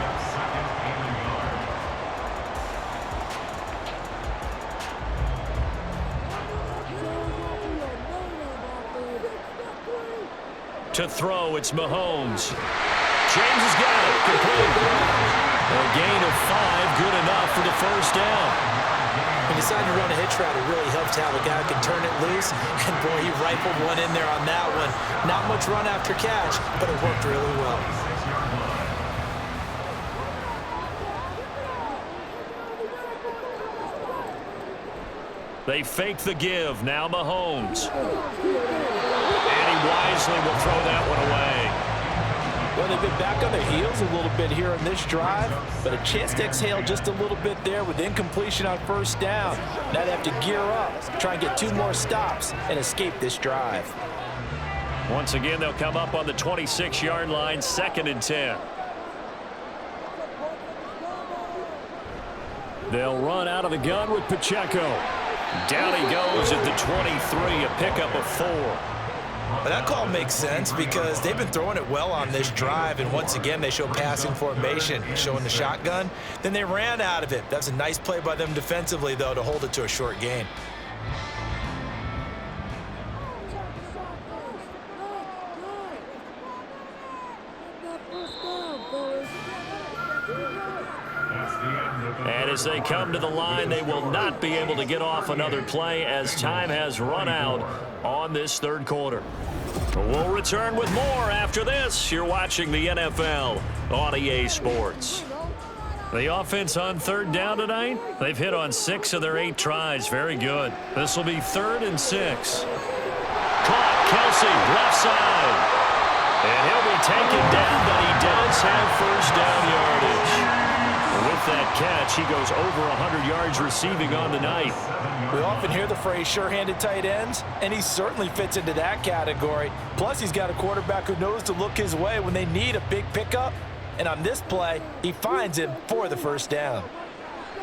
To throw, it's Mahomes. James has got it. Complete. A gain of 5, good enough for the first down. When you decide to run a hitch route, it really helps how the guy can turn it loose. And, boy, he rifled one in there on that one. Not much run after catch, but it worked really well. They fake the give. Now Mahomes. And he wisely will throw that one away. Well, they've been back on their heels a little bit here on this drive, but a chance to exhale just a little bit there with incompletion on first down. Now they have to gear up, try and get 2 more stops, and escape this drive. Once again, they'll come up on the 26-yard line, 2nd and 10. They'll run out of the gun with Pacheco. Down he goes at the 23, a pickup of 4. Well, that call makes sense because they've been throwing it well on this drive, and once again they show passing formation, showing the shotgun. Then they ran out of it. That's a nice play by them defensively, though, to hold it to a short gain. And as they come to the line, they will not be able to get off another play as time has run out on this third quarter. We'll return with more after this. You're watching the NFL on EA Sports. The offense on third down tonight, they've hit on 6 of their 8 tries. Very good. This will be 3rd and 6. Caught, Kelsey, left side. And he'll be taken down, but he does have first down yardage. With that catch, he goes over 100 yards receiving on the night. We often hear the phrase sure-handed tight ends, and he certainly fits into that category. Plus, he's got a quarterback who knows to look his way when they need a big pickup. And on this play, he finds him for the first down.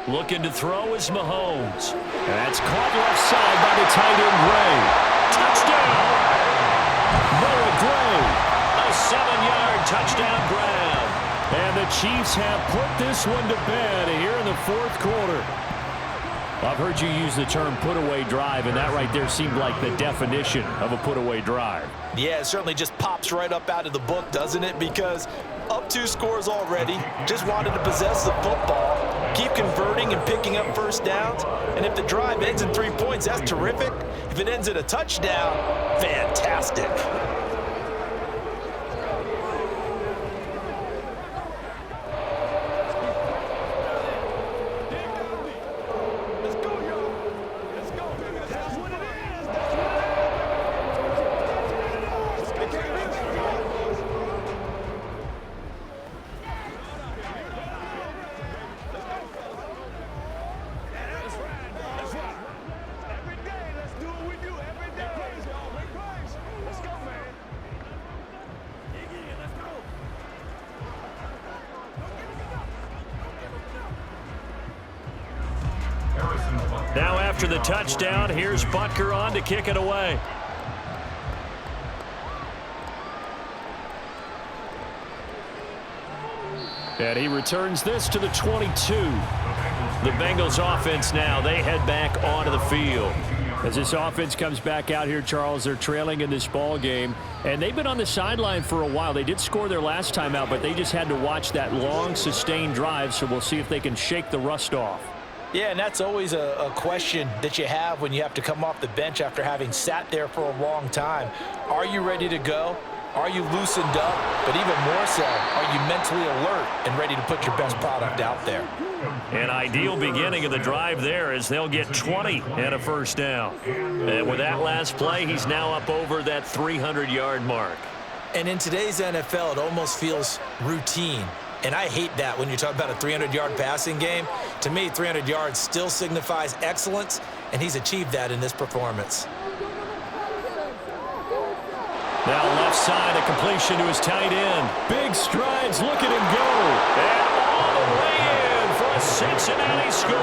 Looking to throw is Mahomes. That's caught left side by the tight end, Gray. Touchdown! Noah Gray. A 7-yard touchdown grab. And the Chiefs have put this one to bed here in the 4th quarter. I've heard you use the term put-away drive, and that right there seemed like the definition of a put-away drive. Yeah, it certainly just pops right up out of the book, doesn't it? Because up 2 scores already, just wanted to possess the football, keep converting and picking up first downs. And if the drive ends in 3 points, that's terrific. If it ends in a touchdown, fantastic. Now after the touchdown, here's Butker on to kick it away. And he returns this to the 22. The Bengals offense now, they head back onto the field. As this offense comes back out here, Charles, they're trailing in this ball game. And they've been on the sideline for a while. They did score their last time out, but they just had to watch that long, sustained drive. So we'll see if they can shake the rust off. Yeah, and that's always a question that you have when you have to come off the bench after having sat there for a long time. Are you ready to go? Are you loosened up? But even more so, are you mentally alert and ready to put your best product out there? An ideal beginning of the drive there as they'll get 20 and a first down. And with that last play, he's now up over that 300-yard mark. And in today's NFL, it almost feels routine. And I hate that when you talk about a 300-yard passing game. To me, 300 yards still signifies excellence, and he's achieved that in this performance. Now left side, a completion to his tight end. Big strides, look at him go. And all the way in for a Cincinnati score.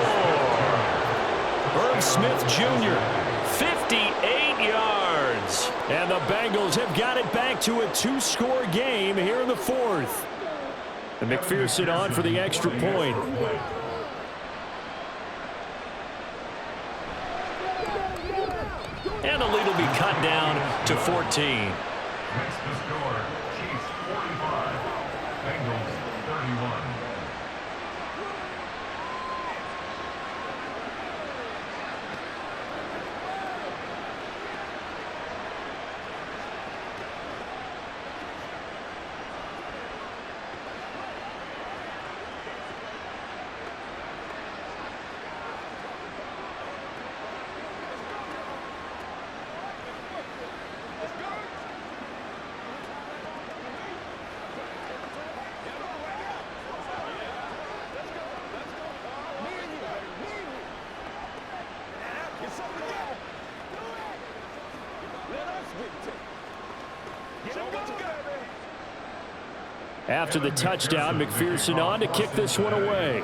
Herb Smith Jr., 58 yards. And the Bengals have got it back to a 2-score game here in the fourth. And McPherson on for the extra point. And the lead will be cut down to 14. Next to score, Chiefs 45, Bengals 31. After the touchdown, McPherson on to kick this one away.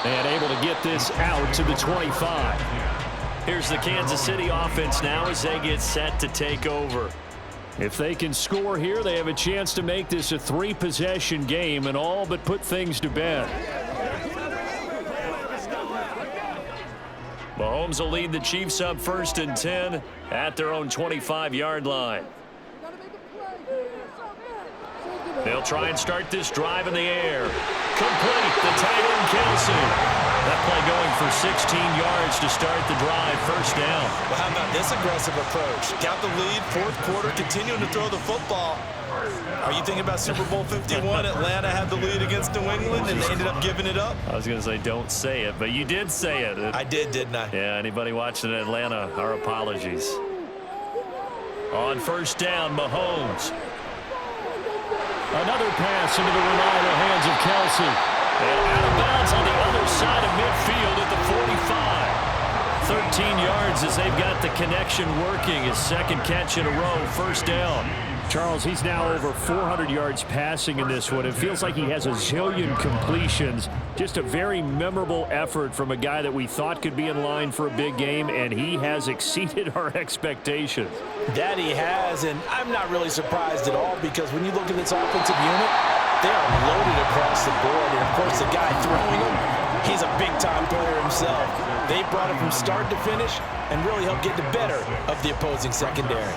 And able to get this out to the 25. Here's the Kansas City offense now as they get set to take over. If they can score here, they have a chance to make this a 3-possession game and all but put things to bed. Mahomes will lead the Chiefs up 1st and 10 at their own 25-yard line. They'll try and start this drive in the air. Complete, the tight end Kelsey. That play going for 16 yards to start the drive, 1st down. Well, how about this aggressive approach? Got the lead, 4th quarter, continuing to throw the football. Are you thinking about Super Bowl 51? Atlanta had the lead against New England, and they ended up giving it up? I was going to say don't say it, but you did say it. I did, didn't I? Yeah, anybody watching Atlanta, our apologies. On 1st down, Mahomes. Another pass into the reliable hands of Kelsey. And out of bounds on the other side of midfield at the 45. 13 yards as they've got the connection working. His 2nd catch in a row, 1st down. Charles, he's now over 400 yards passing in this one. It feels like he has a zillion completions. Just a very memorable effort from a guy that we thought could be in line for a big game, and he has exceeded our expectations. That he has, and I'm not really surprised at all because when you look at this offensive unit, they are loaded across the board. And, of course, the guy throwing them, he's a big-time player himself. They brought him from start to finish and really helped get the better of the opposing secondary.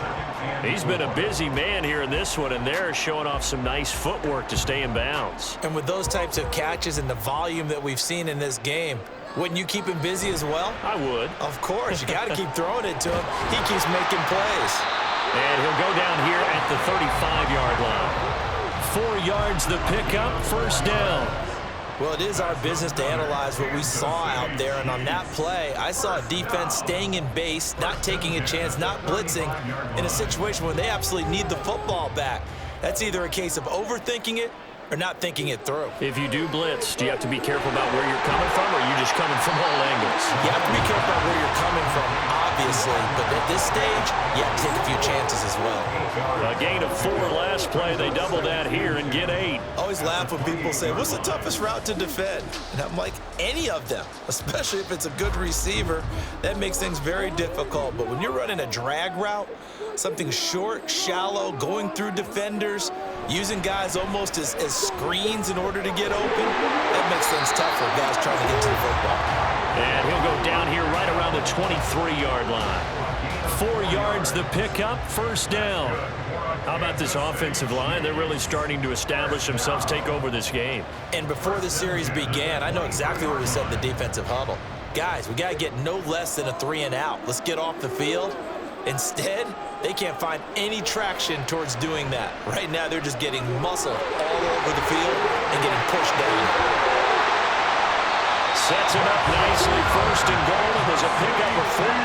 He's been a busy man here in this one, and they're showing off some nice footwork to stay in bounds. And with those types of catches and the volume that we've seen in this game, wouldn't you keep him busy as well? I would. Of course. You got to keep throwing it to him. He keeps making plays. And he'll go down here at the 35-yard line. 4 yards the pickup, 1st down. Well, it is our business to analyze what we saw out there, and on that play, I saw a defense staying in base, not taking a chance, not blitzing, in a situation where they absolutely need the football back. That's either a case of overthinking it or not thinking it through. If you do blitz, do you have to be careful about where you're coming from, or are you just coming from all angles? You have to be careful about where you're coming from, obviously, but at this stage, you have to take a few chances as well. A gain of 4 last play. They double that here and get 8. I always laugh when people say, what's the toughest route to defend? And I'm like, any of them, especially if it's a good receiver. That makes things very difficult. But when you're running a drag route, something short, shallow, going through defenders, using guys almost as screens in order to get open, that makes things tough for guys trying to get to the football. And he'll go down here right around the 23-yard line. 4 yards the pickup, 1st down. How about this offensive line? They're really starting to establish themselves, take over this game. And before the series began, I know exactly what we said in the defensive huddle. Guys, we got to get no less than a 3-and-out. Let's get off the field. Instead, they can't find any traction towards doing that. Right now, they're just getting muscle all over the field and getting pushed down. Sets it up nicely, 1st and goal. It was a pickup of 4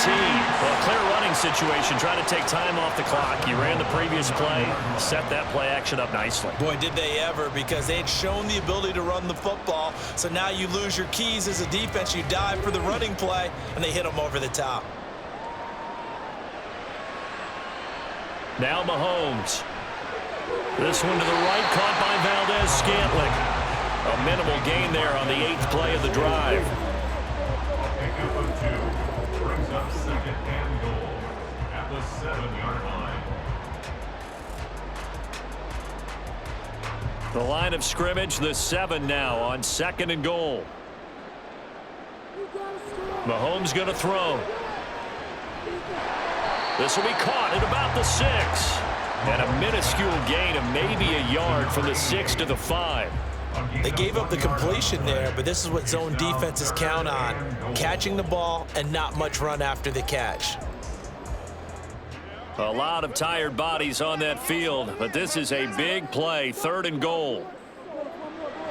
situation, trying to take time off the clock. You ran the previous play, set that play action up nicely. Boy, did they ever, because they had shown the ability to run the football. So now you lose your keys as a defense. You dive for the running play, and they hit them over the top. Now Mahomes. This one to the right, caught by Valdez-Scantling. A minimal gain there on the 8th play of the drive. Pickup of 2 brings up 2nd and goal at the 7-yard line. The line of scrimmage, the 7 now on 2nd and goal. Mahomes going to throw. This will be caught at about the 6. And a minuscule gain of maybe a yard from the 6 to the 5. They gave up the completion there, but this is what zone defenses count on. Catching the ball and not much run after the catch. A lot of tired bodies on that field, but this is a big play, 3rd and goal.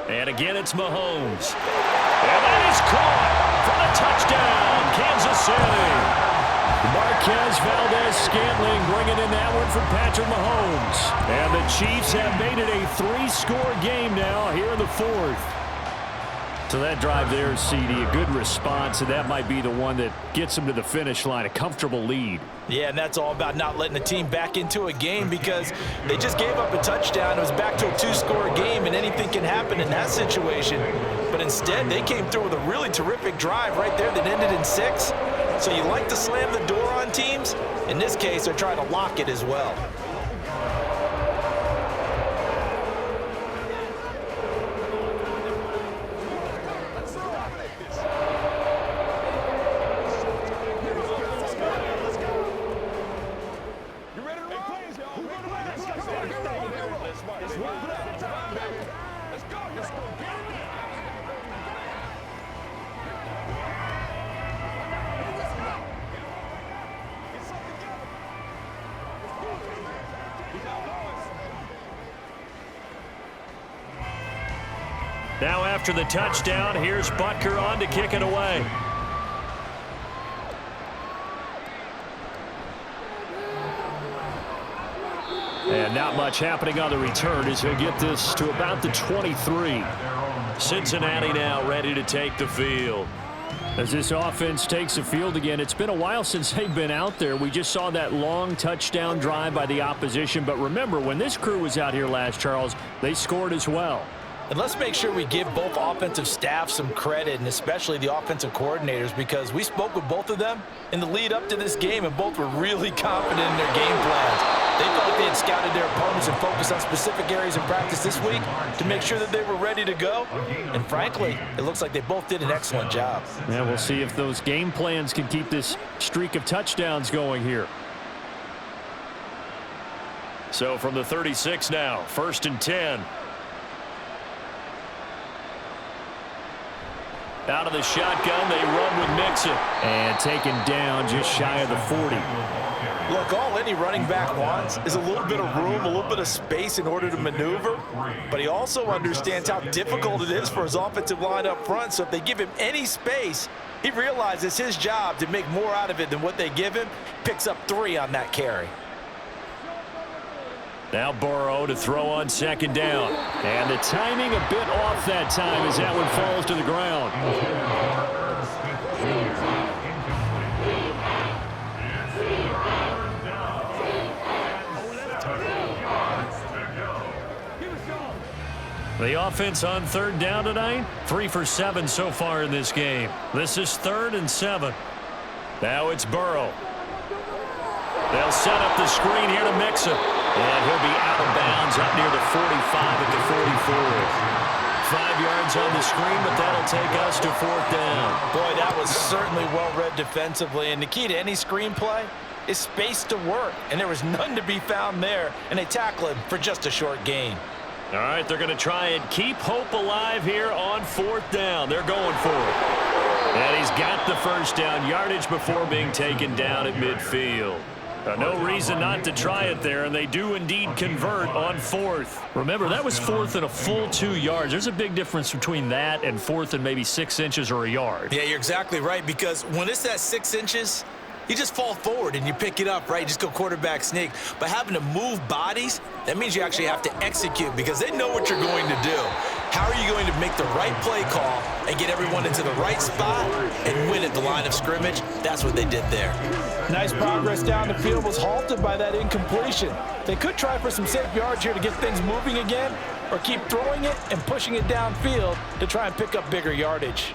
And again, it's Mahomes. And that is caught for the touchdown, Kansas City. Marquez Valdez-Scantling bringing in that one for Patrick Mahomes. And the Chiefs have made it a 3-score game now here in the 4th. So that drive there, CD, a good response, and that might be the one that gets them to the finish line, a comfortable lead. Yeah, and that's all about not letting the team back into a game, because they just gave up a touchdown. It was back to a 2-score game, and anything can happen in that situation. But instead, they came through with a really terrific drive right there that ended in 6. So you like to slam the door on teams. In this case, they're trying to lock it as well. Now after the touchdown, here's Butker on to kick it away. And not much happening on the return as he'll get this to about the 23. Cincinnati now ready to take the field. As this offense takes the field again, it's been a while since they've been out there. We just saw that long touchdown drive by the opposition. But remember, when this crew was out here last, Charles, they scored as well. And let's make sure we give both offensive staff some credit, and especially the offensive coordinators, because we spoke with both of them in the lead up to this game, and both were really confident in their game plans. They felt they had scouted their opponents and focused on specific areas in practice this week to make sure that they were ready to go. And frankly, it looks like they both did an excellent job. Yeah, we'll see if those game plans can keep this streak of touchdowns going here. So from the 36 now, 1st and 10. Out of the shotgun, they run with Mixon. And taken down just shy of the 40. Look, all any running back wants is a little bit of room, a little bit of space in order to maneuver. But he also understands how difficult it is for his offensive line up front. So if they give him any space, he realizes his job to make more out of it than what they give him. Picks up 3 on that carry. Now Burrow to throw on 2nd down. And the timing a bit off that time as that one falls to the ground. The offense on 3rd down tonight, 3 for 7 so far in this game. This is 3rd and 7. Now it's Burrow. They'll set up the screen here to Mixon. And he'll be out of bounds up near the 45 at the 44. 5 yards on the screen, but that'll take us to 4th down. Boy, that was certainly well read defensively. And the key to any screen play is space to work. And there was none to be found there. And they tackle him for just a short gain. All right, they're going to try and keep hope alive here on 4th down. They're going for it. And he's got the 1st down yardage before being taken down at midfield. No reason not to try it there, and they do indeed convert on 4th. Remember, that was 4th and a full 2 yards. There's a big difference between that and 4th and maybe 6 inches or a yard. Yeah, you're exactly right, because when it's that 6 inches, you just fall forward and you pick it up, right? You just go quarterback sneak. But having to move bodies, that means you actually have to execute because they know what you're going to do. How are you going to make the right play call and get everyone into the right spot and win at the line of scrimmage? That's what they did there. Nice progress down the field was halted by that incompletion. They could try for some safe yards here to get things moving again, or keep throwing it and pushing it downfield to try and pick up bigger yardage.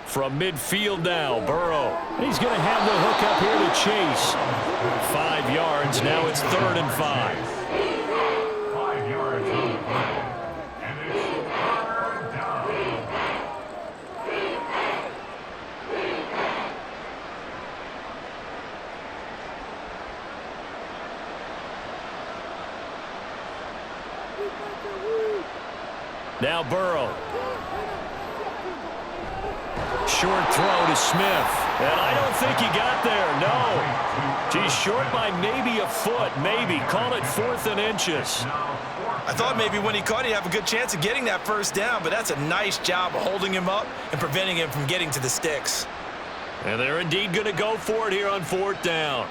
From midfield now, Burrow. He's going to have the hook up here to Chase. 5 yards. Now it's 3rd and 5. 5 yards on the play. And it's 3rd down. Now Burrow. Short throw to Smith. And I don't think he got there. No. He's short by maybe a foot. Maybe. Call it 4th and inches. I thought maybe when he caught it, he'd have a good chance of getting that first down, but that's a nice job of holding him up and preventing him from getting to the sticks. And they're indeed going to go for it here on 4th down.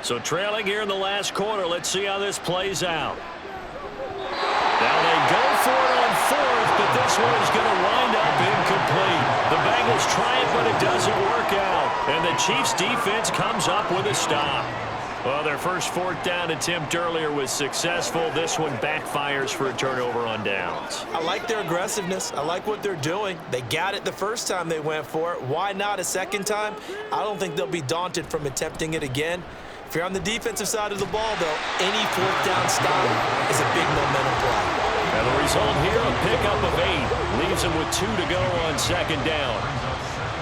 So trailing here in the last quarter. Let's see how this plays out. Now they go for it on 4th, but this one is going to wind up incomplete. The Bengals try it, but it doesn't work out. And the Chiefs' defense comes up with a stop. Well, their first 4th down attempt earlier was successful. This one backfires for a turnover on downs. I like their aggressiveness. I like what they're doing. They got it the first time they went for it. Why not a second time? I don't think they'll be daunted from attempting it again. If you're on the defensive side of the ball, though, any 4th down stop is a big momentum play. And the result here, a pickup of 8. Leaves them with 2 to go on 2nd down.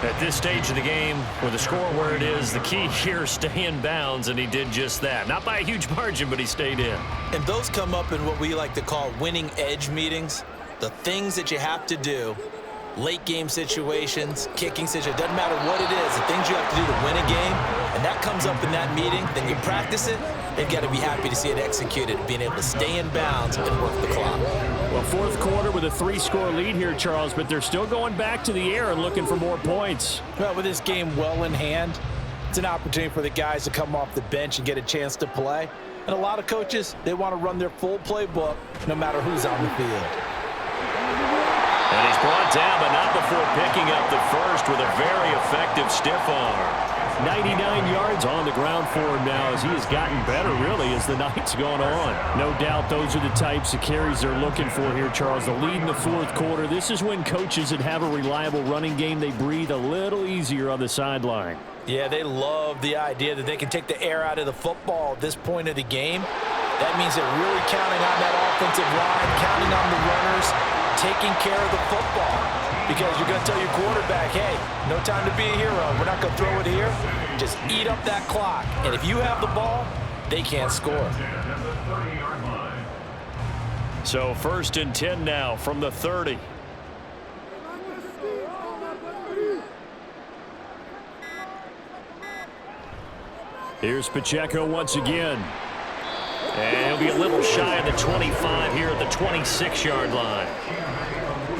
At this stage of the game, with the score where it is, the key here is stay in bounds, and he did just that. Not by a huge margin, but he stayed in. And those come up in what we like to call winning edge meetings. The things that you have to do, late game situations, kicking situations, doesn't matter what it is, the things you have to do to win a game, and that comes up in that meeting, then you practice it, they've got to be happy to see it executed, being able to stay in bounds and work the clock. Well, 4th quarter with a 3-score lead here, Charles, but they're still going back to the air and looking for more points. Well, with this game well in hand, it's an opportunity for the guys to come off the bench and get a chance to play. And a lot of coaches, they want to run their full playbook no matter who's on the field. And he's brought down, but not before picking up the first with a very effective stiff arm. 99 yards on the ground for him now as he has gotten better, really, as the night's gone on. No doubt those are the types of carries they're looking for here, Charles. The lead in the 4th quarter. This is when coaches that have a reliable running game, they breathe a little easier on the sideline. Yeah, they love the idea that they can take the air out of the football at this point of the game. That means they're really counting on that offensive line, counting on the runners, taking care of the football. Because you're going to tell your quarterback, hey, no time to be a hero. We're not going to throw it here. Just eat up that clock. And if you have the ball, they can't score. So 1st and 10 now from the 30. Here's Pacheco once again. And he'll be a little shy of the 25 here at the 26-yard line.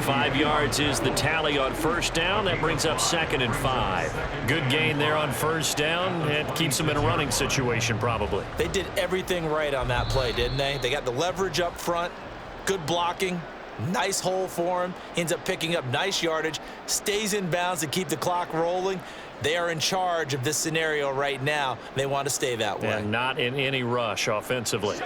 5 yards is the tally on 1st down. That brings up 2nd and 5. Good gain there on 1st down. It keeps them in a running situation probably. They did everything right on that play, didn't they? They got the leverage up front, good blocking, nice hole for him. Ends up picking up nice yardage, stays in bounds to keep the clock rolling. They are in charge of this scenario right now. They want to stay that way. And not in any rush offensively.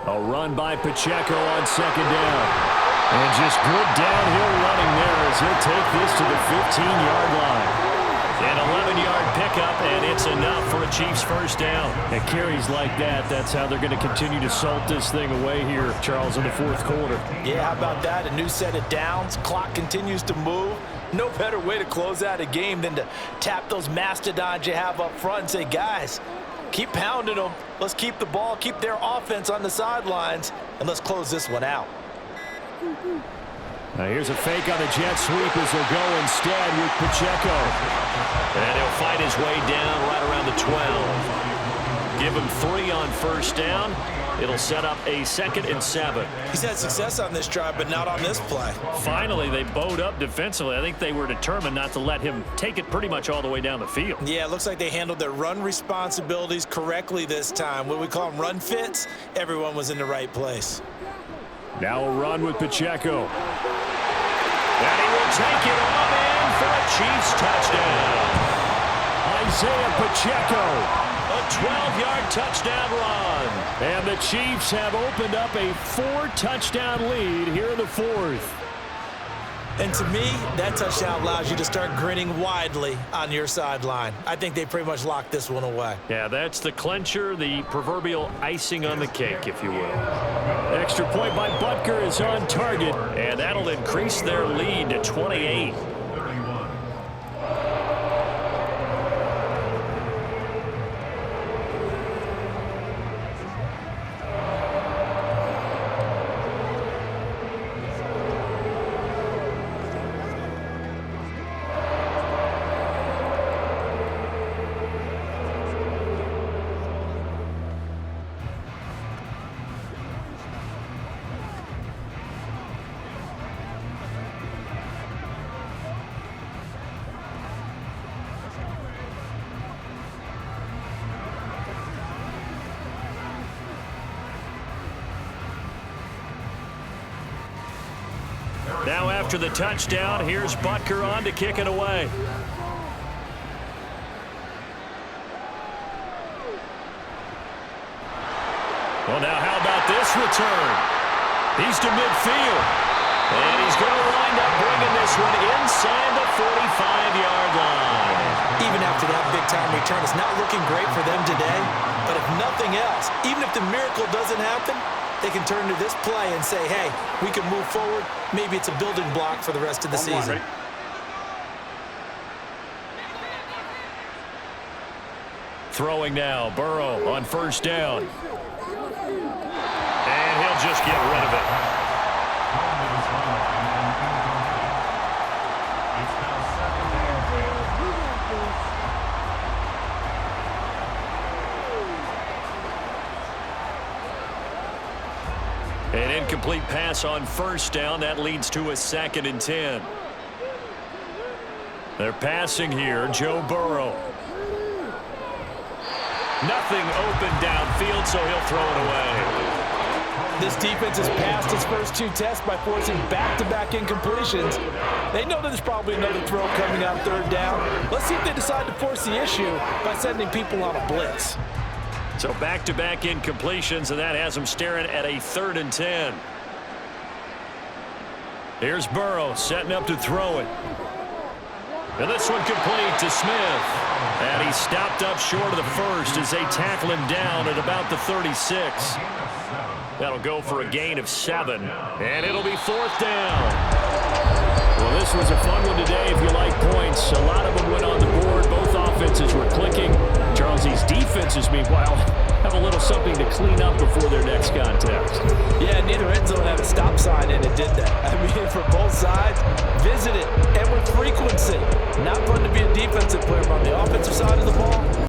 A run by Pacheco on 2nd down. And just good downhill running there as he'll take this to the 15-yard line. An 11-yard pickup, and it's enough for a Chiefs 1st down. And carries like that, that's how they're going to continue to salt this thing away here, Charles, in the 4th quarter. Yeah, how about that? A new set of downs. Clock continues to move. No better way to close out a game than to tap those mastodons you have up front and say, guys, keep pounding them. Let's keep the ball, keep their offense on the sidelines, and let's close this one out. Now here's a fake on the jet sweep as they'll go instead with Pacheco. And he'll fight his way down right around the 12. Give him 3 on first down. It'll set up a 2nd and 7. He's had success on this drive, but not on this play. Finally, they bowed up defensively. I think they were determined not to let him take it pretty much all the way down the field. Yeah, it looks like they handled their run responsibilities correctly this time. What we call them run fits, everyone was in the right place. Now a run with Pacheco. And he will take it all in for a Chiefs touchdown. Isaiah Pacheco. A 12-yard touchdown run. And the Chiefs have opened up a 4-touchdown lead here in the 4th. And to me, that touchdown allows you to start grinning widely on your sideline. I think they pretty much locked this one away. Yeah, that's the clincher, the proverbial icing on the cake, if you will. Extra point by Butker is on target, and that'll increase their lead to 28. Now after the touchdown, here's Butker on to kick it away. Well, now how about this return? He's to midfield. And he's going to wind up bringing this one inside the 45-yard line. Even after that big-time return, it's not looking great for them today. But if nothing else, even if the miracle doesn't happen, they can turn to this play and say, hey, we can move forward. Maybe it's a building block for the rest of the season. Throwing now, Burrow on first down. And he'll just get rid of it. An incomplete pass on first down. That leads to a 2nd and 10. They're passing here. Joe Burrow. Nothing open downfield, so he'll throw it away. This defense has passed its first 2 tests by forcing back-to-back incompletions. They know that there's probably another throw coming on 3rd down. Let's see if they decide to force the issue by sending people on a blitz. So back-to-back incompletions, and that has them staring at a 3rd and 10. Here's Burrow setting up to throw it. And this one complete to Smith. And he stopped up short of the first as they tackle him down at about the 36. That'll go for a gain of 7. And it'll be 4th down. Well, this was a fun one today if you like points. A lot of them went on the board. Both offenses were clicking. Charles, these defenses, meanwhile, have a little something to clean up before their next contest. Yeah, neither end zone had a stop sign, and it did that. I mean, for both sides, visit it, and with frequency. Not fun to be a defensive player, but on the offensive side of the ball,